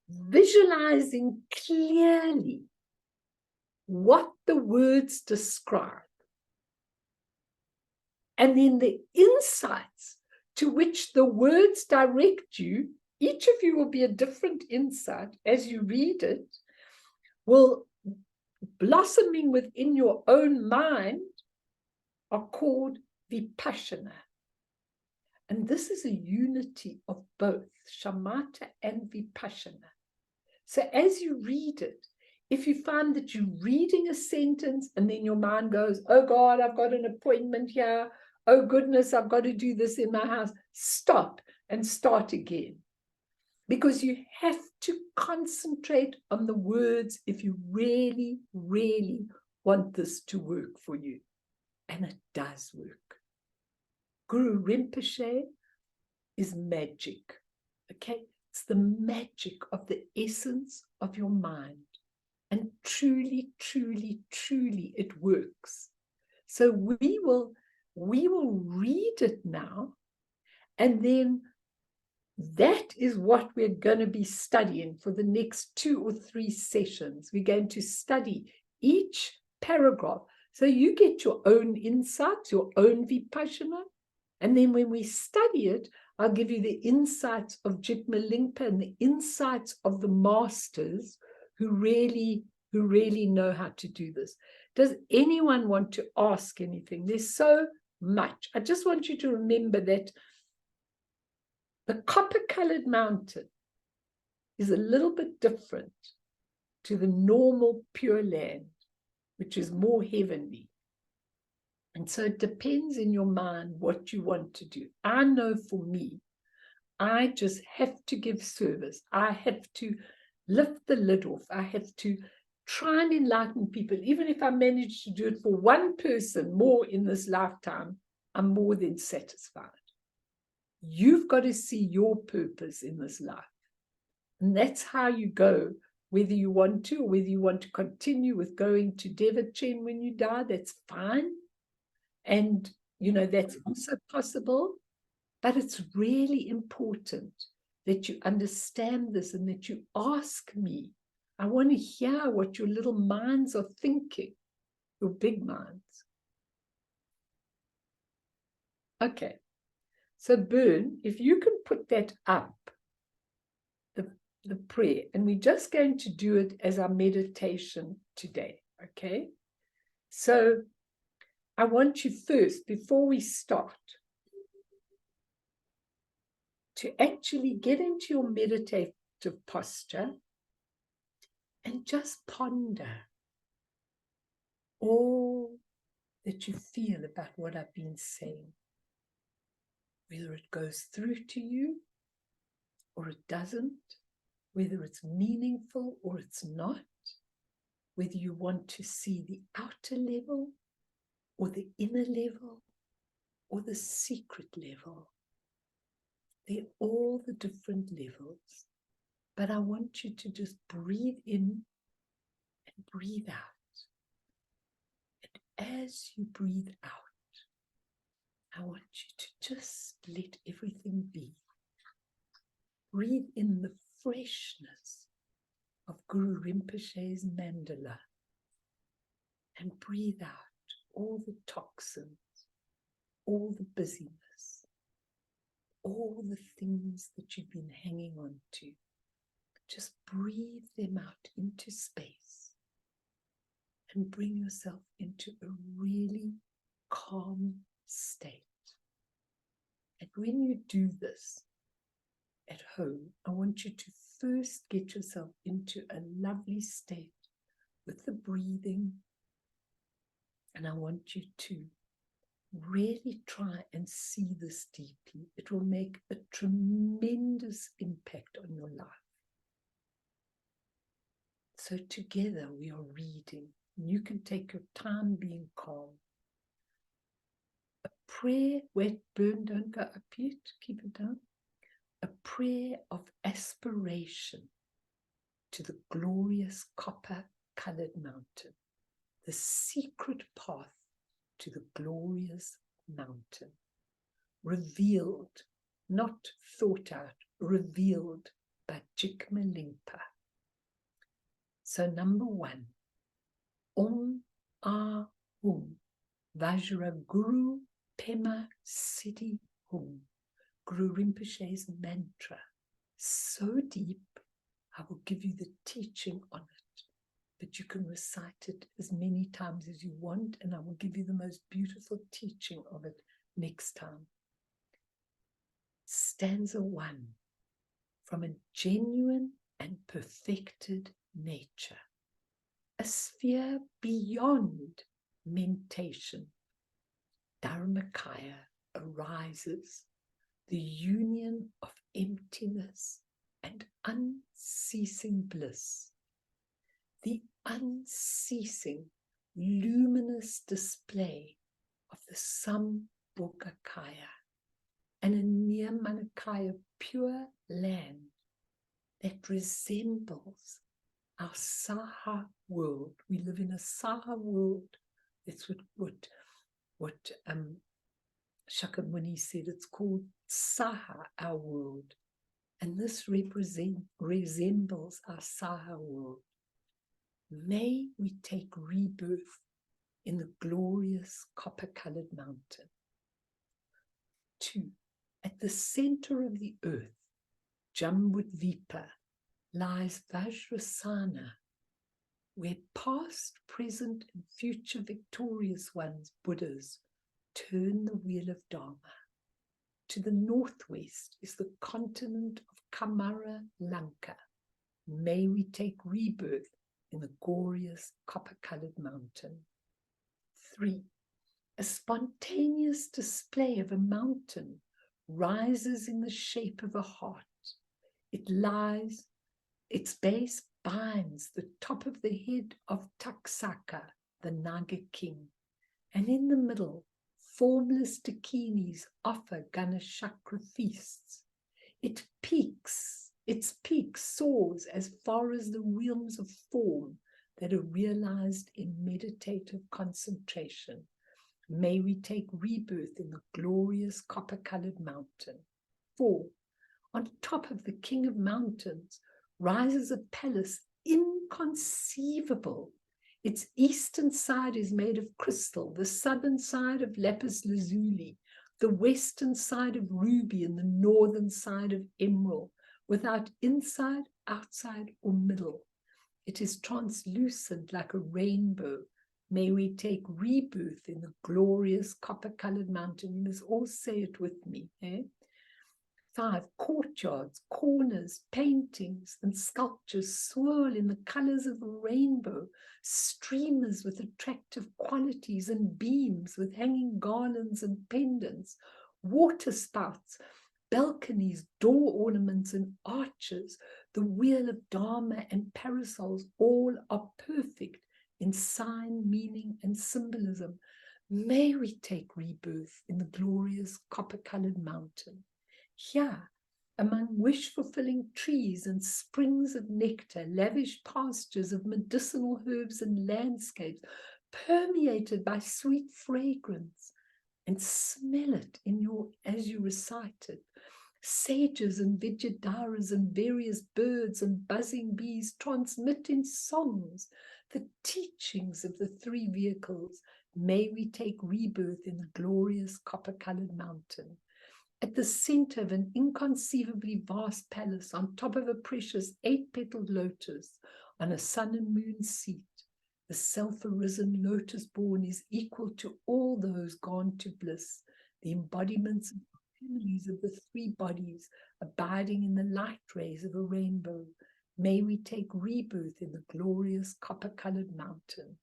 Visualizing clearly what the words describe. And then the insights to which the words direct you, each of you will be a different insight as you read it, will blossoming within your own mind, are called vipassana. And this is a unity of both shamatha and vipassana. So as you read it, if you find that you're reading a sentence and then your mind goes, oh God, I've got an appointment here. Oh goodness, I've got to do this in my house. Stop and start again. Because you have to concentrate on the words if you really, really want this to work for you. And it does work. Guru Rinpoche is magic. Okay? It's the magic of the essence of your mind. And truly, truly, truly it works. So we will read it now, and then that is what we're going to be studying for the next 2 or 3 sessions. We're going to study each paragraph. So you get your own insights, your own vipassana. And then when we study it, I'll give you the insights of Jigme Lingpa and the insights of the masters who really know how to do this. Does anyone want to ask anything? There's so much. I just want you to remember that the copper-colored mountain is a little bit different to the normal Pure Land, which is more heavenly. And so it depends in your mind what you want to do. I know for me, I just have to give service. I have to lift the lid off. I have to try and enlighten people. Even if I manage to do it for one person more in this lifetime, I'm more than satisfied. You've got to see your purpose in this life. And that's how you go, whether you want to or whether you want to continue with going to Devachen when you die, that's fine. And, you know, that's also possible. But it's really important that you understand this and that you ask me. I want to hear what your little minds are thinking, your big minds. Okay. So, Bern, if you can put that up, the prayer, and we're just going to do it as our meditation today, okay? So, I want you first, before we start, to actually get into your meditative posture and just ponder all that you feel about what I've been saying. Whether it goes through to you or it doesn't, whether it's meaningful or it's not, whether you want to see the outer level or the inner level or the secret level. They're all the different levels. But I want you to just breathe in breathe out. And as you breathe out, I want you to just let everything be. Breathe in the freshness of Guru Rinpoche's mandala, and breathe out all the toxins, all the busyness, all the things that you've been hanging on to. Just breathe them out into space and bring yourself into a really calm state. And when you do this at home, I want you to first get yourself into a lovely state with the breathing. And I want you to really try and see this deeply. It will make a tremendous impact on your life. So together we are reading. You can take your time being calm. A prayer, wait, burn, don't go up yet, keep it down. A prayer of aspiration to the glorious copper-colored mountain, the secret path to the glorious mountain, revealed, not thought out, revealed by Jigme Lingpa. So number 1, Om Ah Hum, Vajra Guru Pema Siddhi Hum, Guru Rinpoche's mantra. So deep, I will give you the teaching on it, but you can recite it as many times as you want, and I will give you the most beautiful teaching of it next time. Stanza 1, from a genuine and perfected nature, a sphere beyond mentation, Dharmakaya arises, the union of emptiness and unceasing bliss, the unceasing luminous display of the Sambhogakaya and a Nirmanakaya pure land that resembles our Saha world. We live in a Saha world. That's what Shakyamuni said. It's called Saha, our world. And this resembles our Saha world. May we take rebirth in the glorious copper-colored mountain. 2, at the center of the earth, Jambudvipa, lies Vajrasana, where past, present, and future victorious ones, Buddhas, turn the wheel of Dharma. To the northwest is the continent of Kamara Lanka. May we take rebirth in the glorious copper-colored mountain. 3, a spontaneous display of a mountain rises in the shape of a heart. Its base binds the top of the head of Taksaka, the Naga king, and in the middle, formless dakinis offer Ganeshakra feasts. Its peak soars as far as the realms of form that are realized in meditative concentration. May we take rebirth in the glorious copper-colored mountain. 4, on top of the king of mountains rises a palace inconceivable. Its eastern side is made of crystal, the southern side of lapis lazuli, the western side of ruby, and the northern side of emerald, without inside, outside, or middle. It is translucent like a rainbow. May we take rebirth in the glorious copper-colored mountain. You must all say it with me. 5, courtyards, corners, paintings, and sculptures swirl in the colors of a rainbow, streamers with attractive qualities and beams with hanging garlands and pendants, water spouts, balconies, door ornaments, and arches. The wheel of Dharma and parasols, all are perfect in sign, meaning, and symbolism. May we take rebirth in the glorious copper-colored mountain. Here, among wish-fulfilling trees and springs of nectar, lavish pastures of medicinal herbs and landscapes permeated by sweet fragrance, and smell it as you recite it. Sages and Vidyadharas and various birds and buzzing bees transmit in songs the teachings of the three vehicles. May we take rebirth in the glorious copper-colored mountain. At the center of an inconceivably vast palace, on top of a precious 8-petaled lotus, on a sun and moon seat, the self-arisen lotus-born is equal to all those gone to bliss, the embodiments of the families of the three bodies, abiding in the light rays of a rainbow. May we take rebirth in the glorious copper-colored mountain.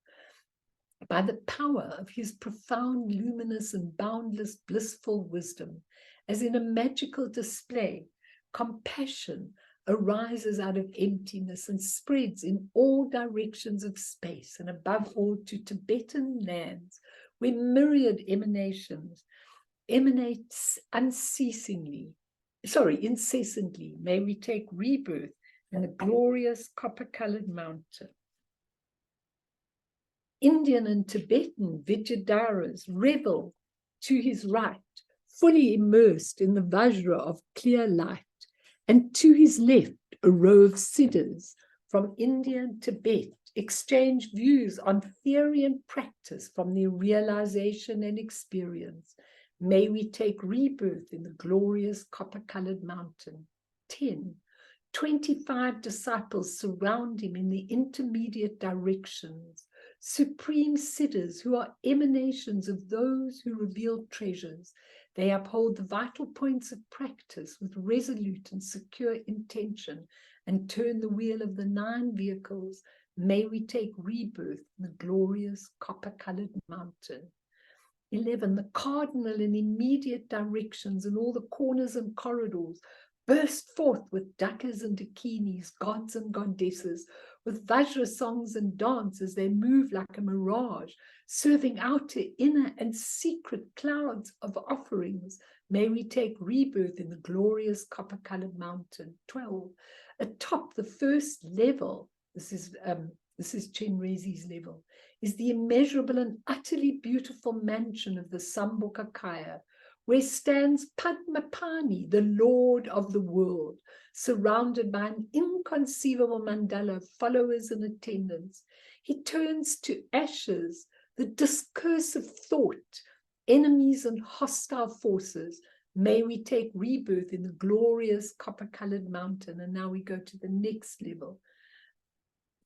By the power of his profound, luminous, and boundless blissful wisdom, as in a magical display, compassion arises out of emptiness and spreads in all directions of space, and above all to Tibetan lands, where myriad emanations emanate incessantly. May we take rebirth in the glorious copper-colored mountain. Indian and Tibetan Vidyadharas revel to his right, fully immersed in the Vajra of clear light, and to his left, a row of siddhas from India and Tibet exchange views on theory and practice from their realization and experience. May we take rebirth in the glorious copper-colored mountain. 10. 25 disciples surround him in the intermediate directions, supreme siddhas who are emanations of those who reveal treasures. They uphold the vital points of practice with resolute and secure intention and turn the wheel of the 9 vehicles. May we take rebirth in the glorious copper-colored mountain. 11. The cardinal and immediate directions and all the corners and corridors burst forth with dakas and dakinis, gods and goddesses, with Vajra songs and dance as they move like a mirage, serving outer, inner, and secret clouds of offerings. May we take rebirth in the glorious copper-colored mountain. 12. Atop the first level, this is Chenrezi's level, is the immeasurable and utterly beautiful mansion of the Sambhogakaya, where stands Padmapani, the Lord of the world, surrounded by an inconceivable mandala of followers and attendants. He turns to ashes the discursive thought, enemies and hostile forces. May we take rebirth in the glorious copper-colored mountain. And now we go to the next level.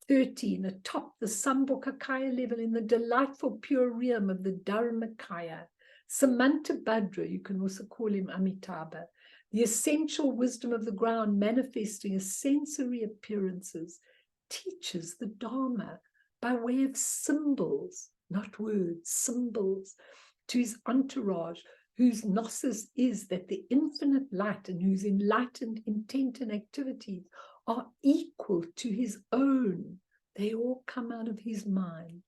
13, atop the Sambhogakaya level in the delightful pure realm of the Dharmakaya, Samantabhadra, you can also call him Amitabha, the essential wisdom of the ground manifesting as sensory appearances, teaches the Dharma by way of symbols, not words, symbols, to his entourage, whose gnosis is that the infinite light and whose enlightened intent and activities are equal to his own. They all come out of his mind.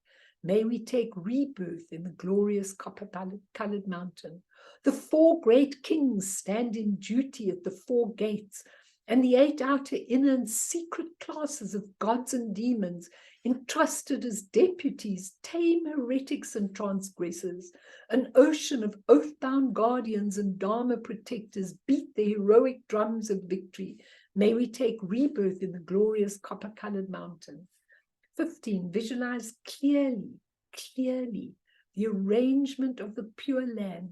May we take rebirth in the glorious copper-colored mountain. The 4 great kings stand in duty at the 4 gates, and the 8 outer, inner, and secret classes of gods and demons, entrusted as deputies, tame heretics and transgressors. An ocean of oath-bound guardians and Dharma protectors beat the heroic drums of victory. May we take rebirth in the glorious copper-colored mountain. 15. Visualize clearly the arrangement of the Pure Land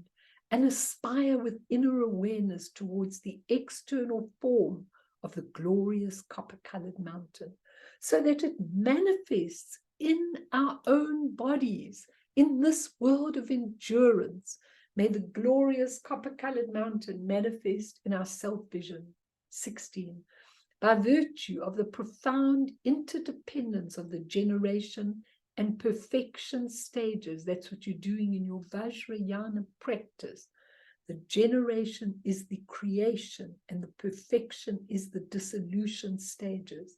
and aspire with inner awareness towards the external form of the glorious copper-colored mountain, so that it manifests in our own bodies in this world of endurance. May the glorious copper-colored mountain manifest in our self-vision. 16. By virtue of the profound interdependence of the generation and perfection stages, that's what you're doing in your Vajrayana practice. The generation is the creation and the perfection is the dissolution stages.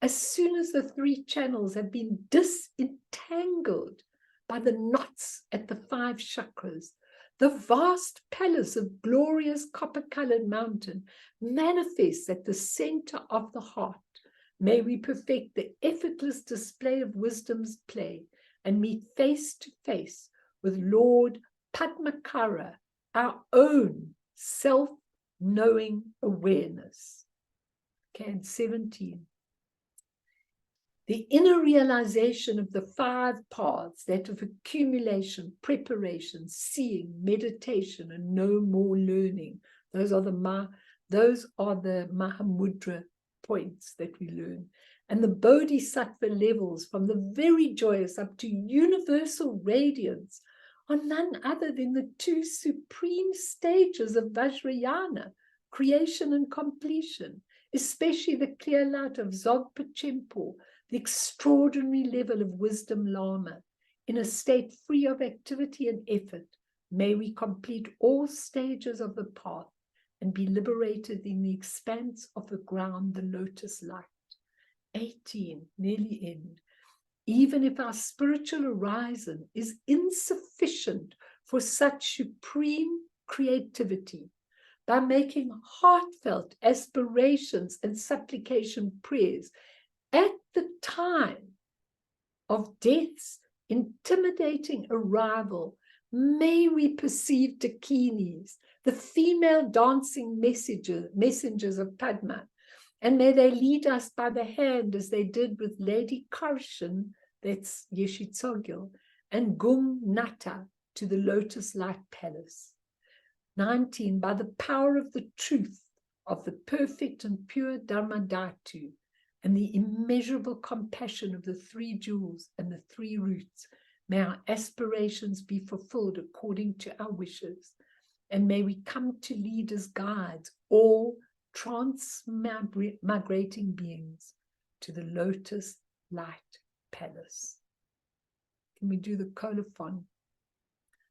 As soon as the 3 channels have been disentangled by the knots at the 5 chakras, The vast palace of glorious copper-colored mountain manifests at the center of the heart. May we perfect the effortless display of wisdom's play and meet face to face with Lord Padmakara, our own self-knowing awareness. Okay, and 17. The inner realization of the 5 paths, that of accumulation, preparation, seeing, meditation, and no more learning. Those are the Mahamudra points that we learn. And the Bodhisattva levels, from the very joyous up to universal radiance, are none other than the 2 supreme stages of Vajrayana, creation and completion, especially the clear light of Dzogpa Chenpo, the extraordinary level of wisdom Lama. In a state free of activity and effort, may we complete all stages of the path and be liberated in the expanse of the ground, the lotus light. 18, nearly end. Even if our spiritual horizon is insufficient for such supreme creativity, by making heartfelt aspirations and supplication prayers at the time of death's intimidating arrival, may we perceive dakinis, the female dancing messengers of Padma, and may they lead us by the hand as they did with Lady Karshan, that's Yeshe Tsogyal, and Gung Nata to the Lotus Light Palace. 19, by the power of the truth of the perfect and pure Dharmadhatu, and the immeasurable compassion of the 3 jewels and the 3 roots, may our aspirations be fulfilled according to our wishes, and may we come to lead as guides all transmigrating beings to the Lotus Light Palace. Can we do the colophon?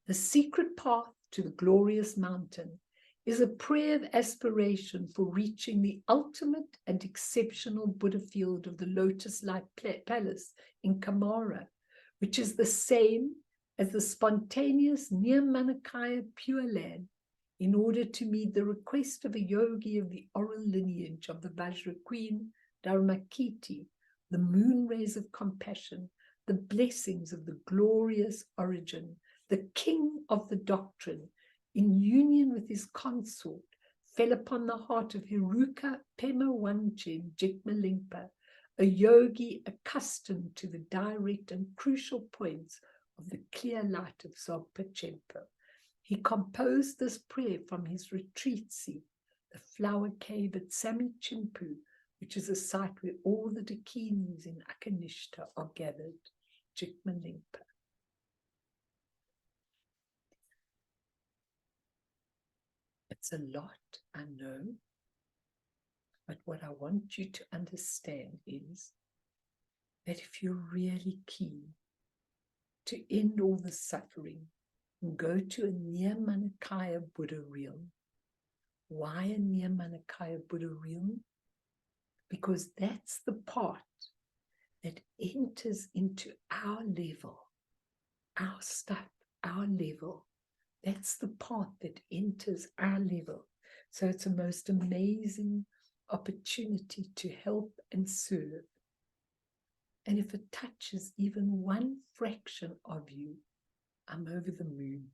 The secret path to the glorious mountain is a prayer of aspiration for reaching the ultimate and exceptional Buddha field of the Lotus Light Palace in Kamara, which is the same as the spontaneous Nirmanakaya Pureland, in order to meet the request of a yogi of the oral lineage of the Vajra Queen, Dharmakiti, the moon rays of compassion, the blessings of the glorious origin, the king of the doctrine, in union with his consort, fell upon the heart of Hiruka Pema Wanchen Jigme Lingpa, a yogi accustomed to the direct and crucial points of the clear light of Dzogpa Chenpo. He composed this prayer from his retreat seat, the flower cave at Sami Chimpu, which is a site where all the dakinis in Akanishta are gathered. Jigme Lingpa. It's a lot, I know, but what I want you to understand is that if you're really keen to end all the suffering and go to a Nirmanakaya Buddha realm, why a Nirmanakaya Buddha realm? Because that's the part that enters into our level, our stuff, our level. That's the part that enters our level. So it's a most amazing opportunity to help and serve. And if it touches even one fraction of you, I'm over the moon.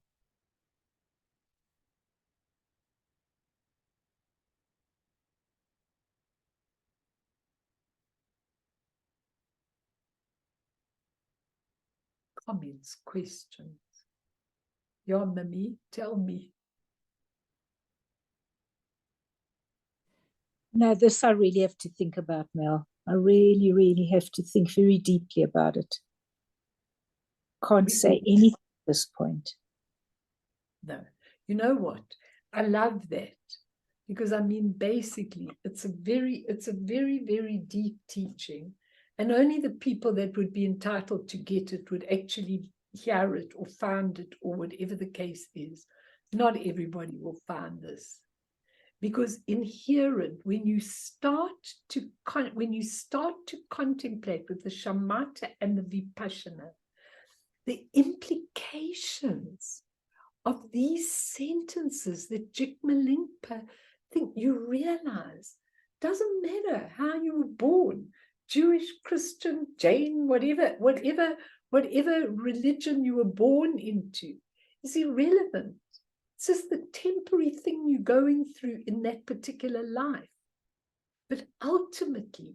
Comments, questions? Yeah, Mimi, tell me. No, this I really have to think about, Mel. I really, really have to think very deeply about it. Can't say anything at this point. No. You know what? I love that. Because I mean, basically, it's a very, very deep teaching. And only the people that would be entitled to get it would actually hear it or find it or whatever the case is. Not everybody will find this. Because inherent, when you start to contemplate with the shamatha and the vipassana, the implications of these sentences that Jigme Lingpa think you realize. Doesn't matter how you were born, Jewish, Christian, Jain, whatever religion you were born into is irrelevant. It's just the temporary thing you're going through in that particular life. But ultimately,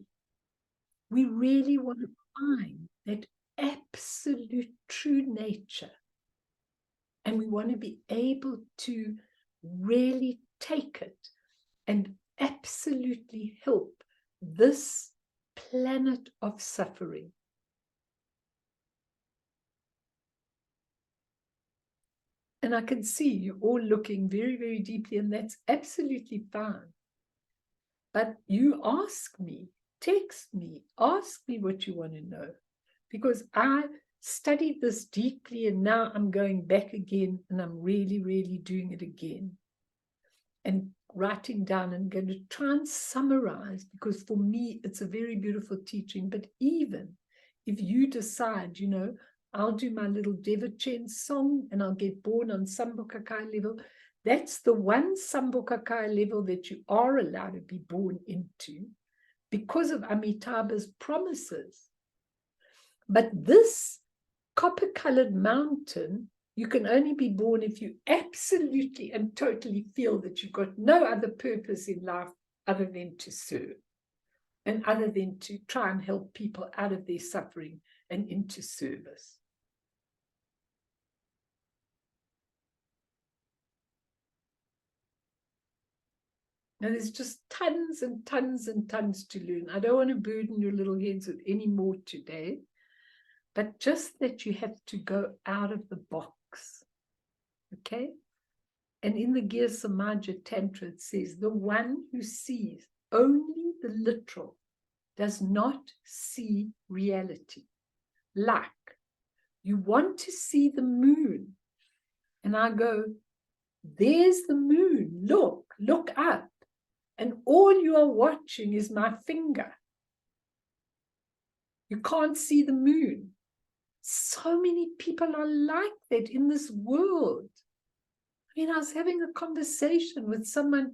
we really want to find that absolute true nature. And we want to be able to really take it and absolutely help this planet of suffering. And I can see you all looking very, very deeply, and that's absolutely fine. But you ask me, text me, ask me what you want to know, because I studied this deeply, and now I'm going back again, and I'm really, really doing it again. And writing down and going to try and summarize, because for me, it's a very beautiful teaching. But even if you decide, you know, I'll do my little Devachen song and I'll get born on Sambhokakai level, that's the one Sambhokakai level that you are allowed to be born into because of Amitabha's promises. But this copper-colored mountain, you can only be born if you absolutely and totally feel that you've got no other purpose in life other than to serve, and other than to try and help people out of their suffering and into service. Now, there's just tons and tons and tons to learn. I don't want to burden your little heads with any more today, but just that you have to go out of the box. Okay? And in the Gir Samaja Tantra, it says, the one who sees only the literal does not see reality. Like, you want to see the moon. And I go, there's the moon. Look up. And all you are watching is my finger. You can't see the moon. So many people are like that in this world. I mean, I was having a conversation with someone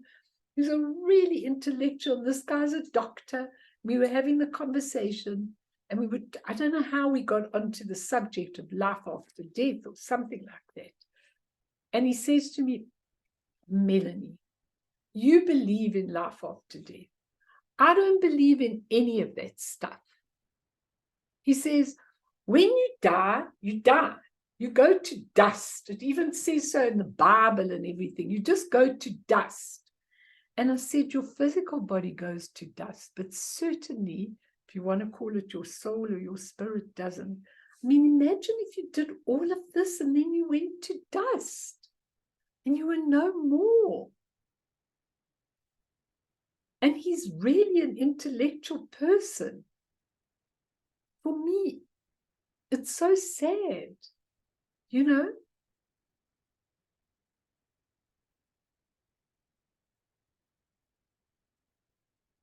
who's a really intellectual. This guy's a doctor. We were having the conversation, and I don't know how we got onto the subject of life after death or something like that. And he says to me, Melanie, you believe in life after death. I don't believe in any of that stuff. He says, when you die, you die. You go to dust. It even says so in the Bible and everything. You just go to dust. And I said, your physical body goes to dust, but certainly, if you want to call it your soul or your spirit, doesn't. I mean, imagine if you did all of this and then you went to dust and you were no more. And he's really an intellectual person. For me, it's so sad, you know?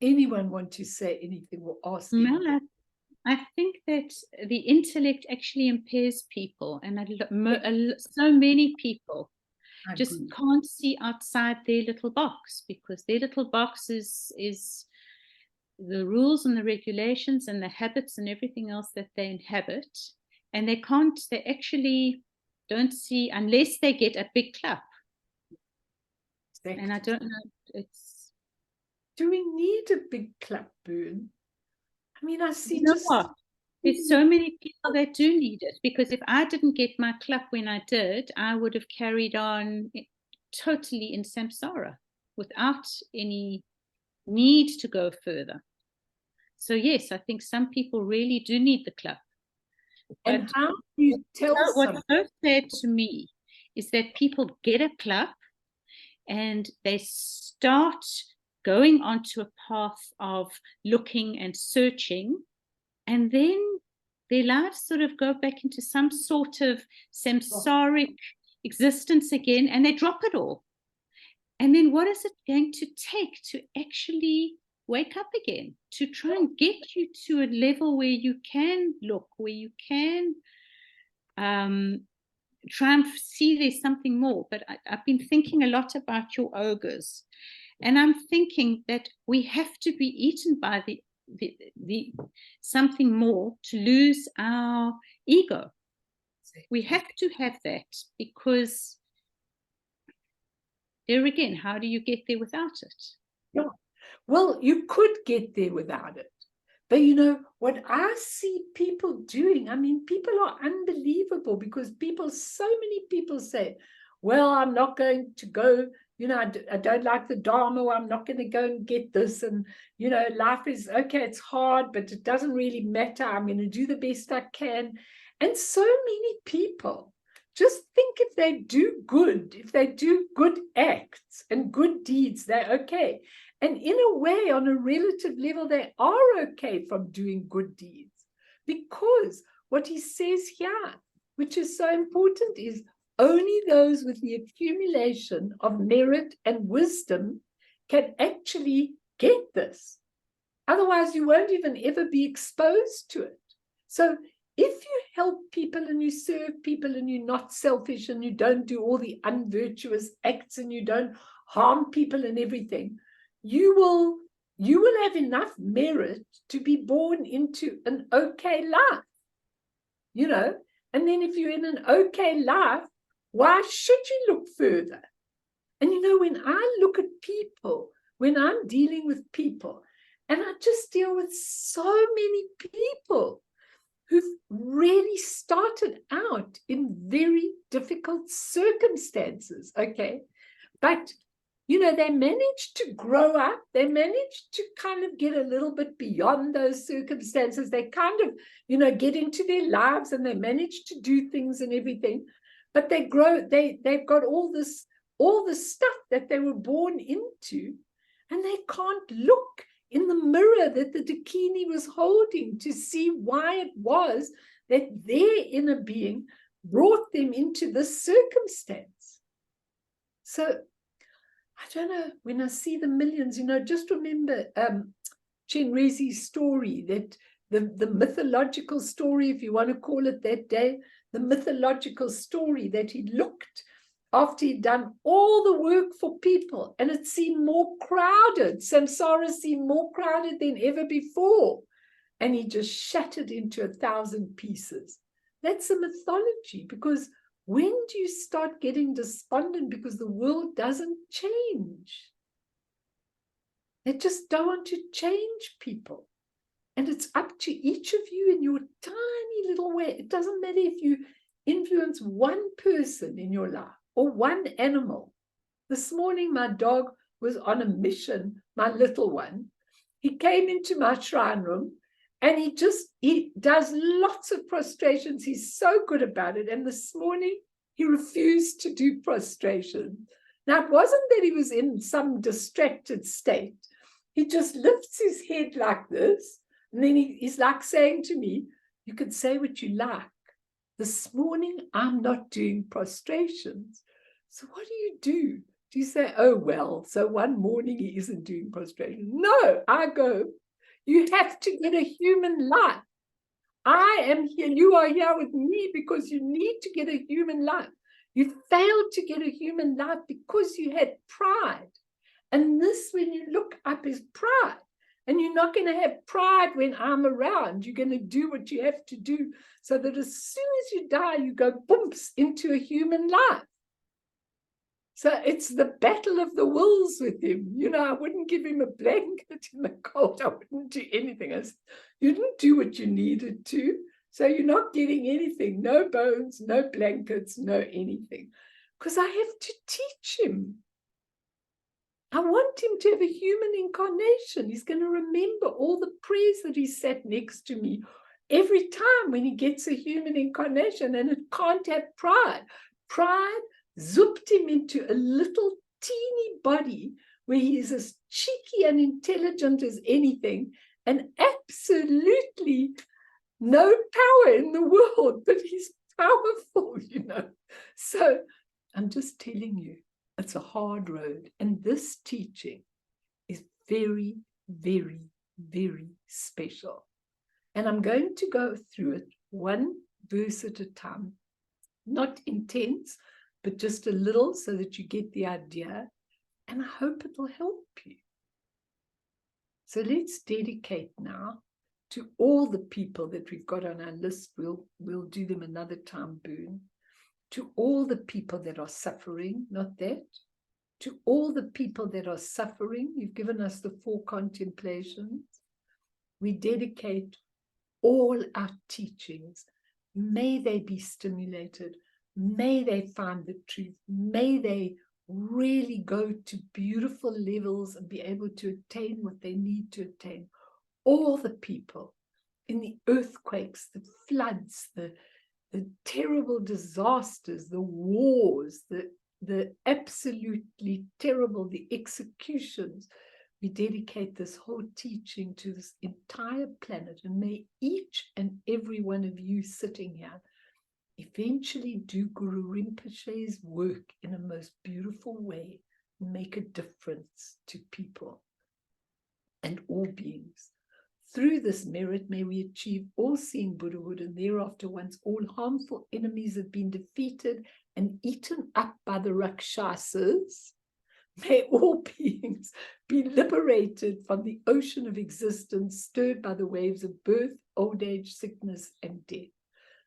Anyone want to say anything or ask anything? I think that the intellect actually impairs people, and so many people just can't see outside their little box, because their little box is the rules and the regulations and the habits and everything else that they inhabit, and they actually don't see unless they get a big clap. Exactly. And I don't know, do we need a big clap, Boone? I mean, I see what? There's so many people that do need it, because if I didn't get my clap when I did, I would have carried on totally in samsara without any need to go further. So yes, I think some people really do need the clap. And how do you tell what's so sad to me is that people get a clap and they start going onto a path of looking and searching, and then their lives sort of go back into some sort of samsaric existence again, and they drop it all. And then what is it going to take to actually wake up again, to try and get you to a level where you can look, where you can try and see there's something more. But I've been thinking a lot about your ogres, and I'm thinking that we have to be eaten by the something more to lose our ego. We have to have that, because there again, how do you get there without it? Yeah. Well, you could get there without it. But you know, what I see people doing, I mean, people are unbelievable, because so many people say, well, I'm not going to go, you know, I don't like the Dharma, or I'm not going to go and get this. And, you know, life is, okay, it's hard, but it doesn't really matter. I'm going to do the best I can. And so many people just think if they do good, if they do good acts and good deeds, they're okay. And in a way, on a relative level, they are okay from doing good deeds. Because what he says here, which is so important, is only those with the accumulation of merit and wisdom can actually get this. Otherwise, you won't even ever be exposed to it. So if you help people and you serve people and you're not selfish and you don't do all the unvirtuous acts and you don't harm people and everything, you will have enough merit to be born into an okay life, you know. And then if you're in an okay life, why should you look further? And you know, when I look at people, when I'm dealing with people, and I just deal with so many people who've really started out in very difficult circumstances, okay? But you know, they managed to grow up. They managed to kind of get a little bit beyond those circumstances. They kind of, you know, get into their lives and they manage to do things and everything. But they grow, they've got all the stuff that they were born into, and they can't look in the mirror that the Dakini was holding to see why it was that their inner being brought them into this circumstance. So I don't know, when I see the millions, you know, just remember Chenrezi's story, that the mythological story, if you want to call it that day, the mythological story that he looked after he'd done all the work for people, and it seemed more crowded. Samsara seemed more crowded than ever before. And he just shattered into 1,000 pieces. That's a mythology, because when do you start getting despondent because the world doesn't change? They just don't want to change people. And it's up to each of you in your tiny little way. It doesn't matter if you influence one person in your life or one animal. This morning, my dog was on a mission, my little one. He came into my shrine room, and he does lots of prostrations. He's so good about it. And this morning, he refused to do prostration. Now, it wasn't that he was in some distracted state. He just lifts his head like this. And then he's like saying to me, you can say what you like. This morning, I'm not doing prostrations. So what do? Do you say, oh, well, so one morning he isn't doing prostration? No, I go, you have to get a human life. I am here, you are here with me because you need to get a human life. You failed to get a human life because you had pride. And this, when you look up, is pride. And you're not going to have pride when I'm around. You're going to do what you have to do so that as soon as you die, you go boomps into a human life. So it's the battle of the wills with him. You know, I wouldn't give him a blanket in the cold. I wouldn't do anything. You didn't do what you needed to. So you're not getting anything. No bones, no blankets, no anything. Because I have to teach him. I want him to have a human incarnation. He's going to remember all the prayers that he sat next to me every time when he gets a human incarnation, and it can't have pride. Pride zooped him into a little teeny body where he is as cheeky and intelligent as anything, and absolutely no power in the world, but he's powerful, you know. So I'm just telling you, it's a hard road. And this teaching is very, very, very special. And I'm going to go through it one verse at a time. Not intense, but just a little so that you get the idea. And I hope it will help you. So let's dedicate now to all the people that we've got on our list. We'll do them another time, Boone. To all the people that are suffering, not that. To all the people that are suffering, you've given us the 4 contemplations. We dedicate all our teachings. May they be stimulated. May they find the truth. May they really go to beautiful levels and be able to attain what they need to attain. All the people in the earthquakes, the floods, the terrible disasters, the wars, the absolutely terrible, the executions. We dedicate this whole teaching to this entire planet, and may each and every one of you sitting here eventually do Guru Rinpoche's work in a most beautiful way and make a difference to people and all beings. Through this merit, may we achieve all-seeing Buddhahood, and thereafter, once all harmful enemies have been defeated and eaten up by the Rakshasas, may all beings be liberated from the ocean of existence, stirred by the waves of birth, old age, sickness, and death.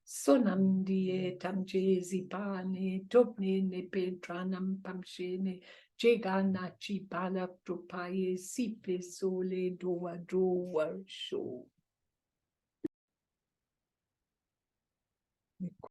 Sonamdiye tamje zipane topne ne petranam pamshene jeganachi balak trupaye sipe sole doa doa show.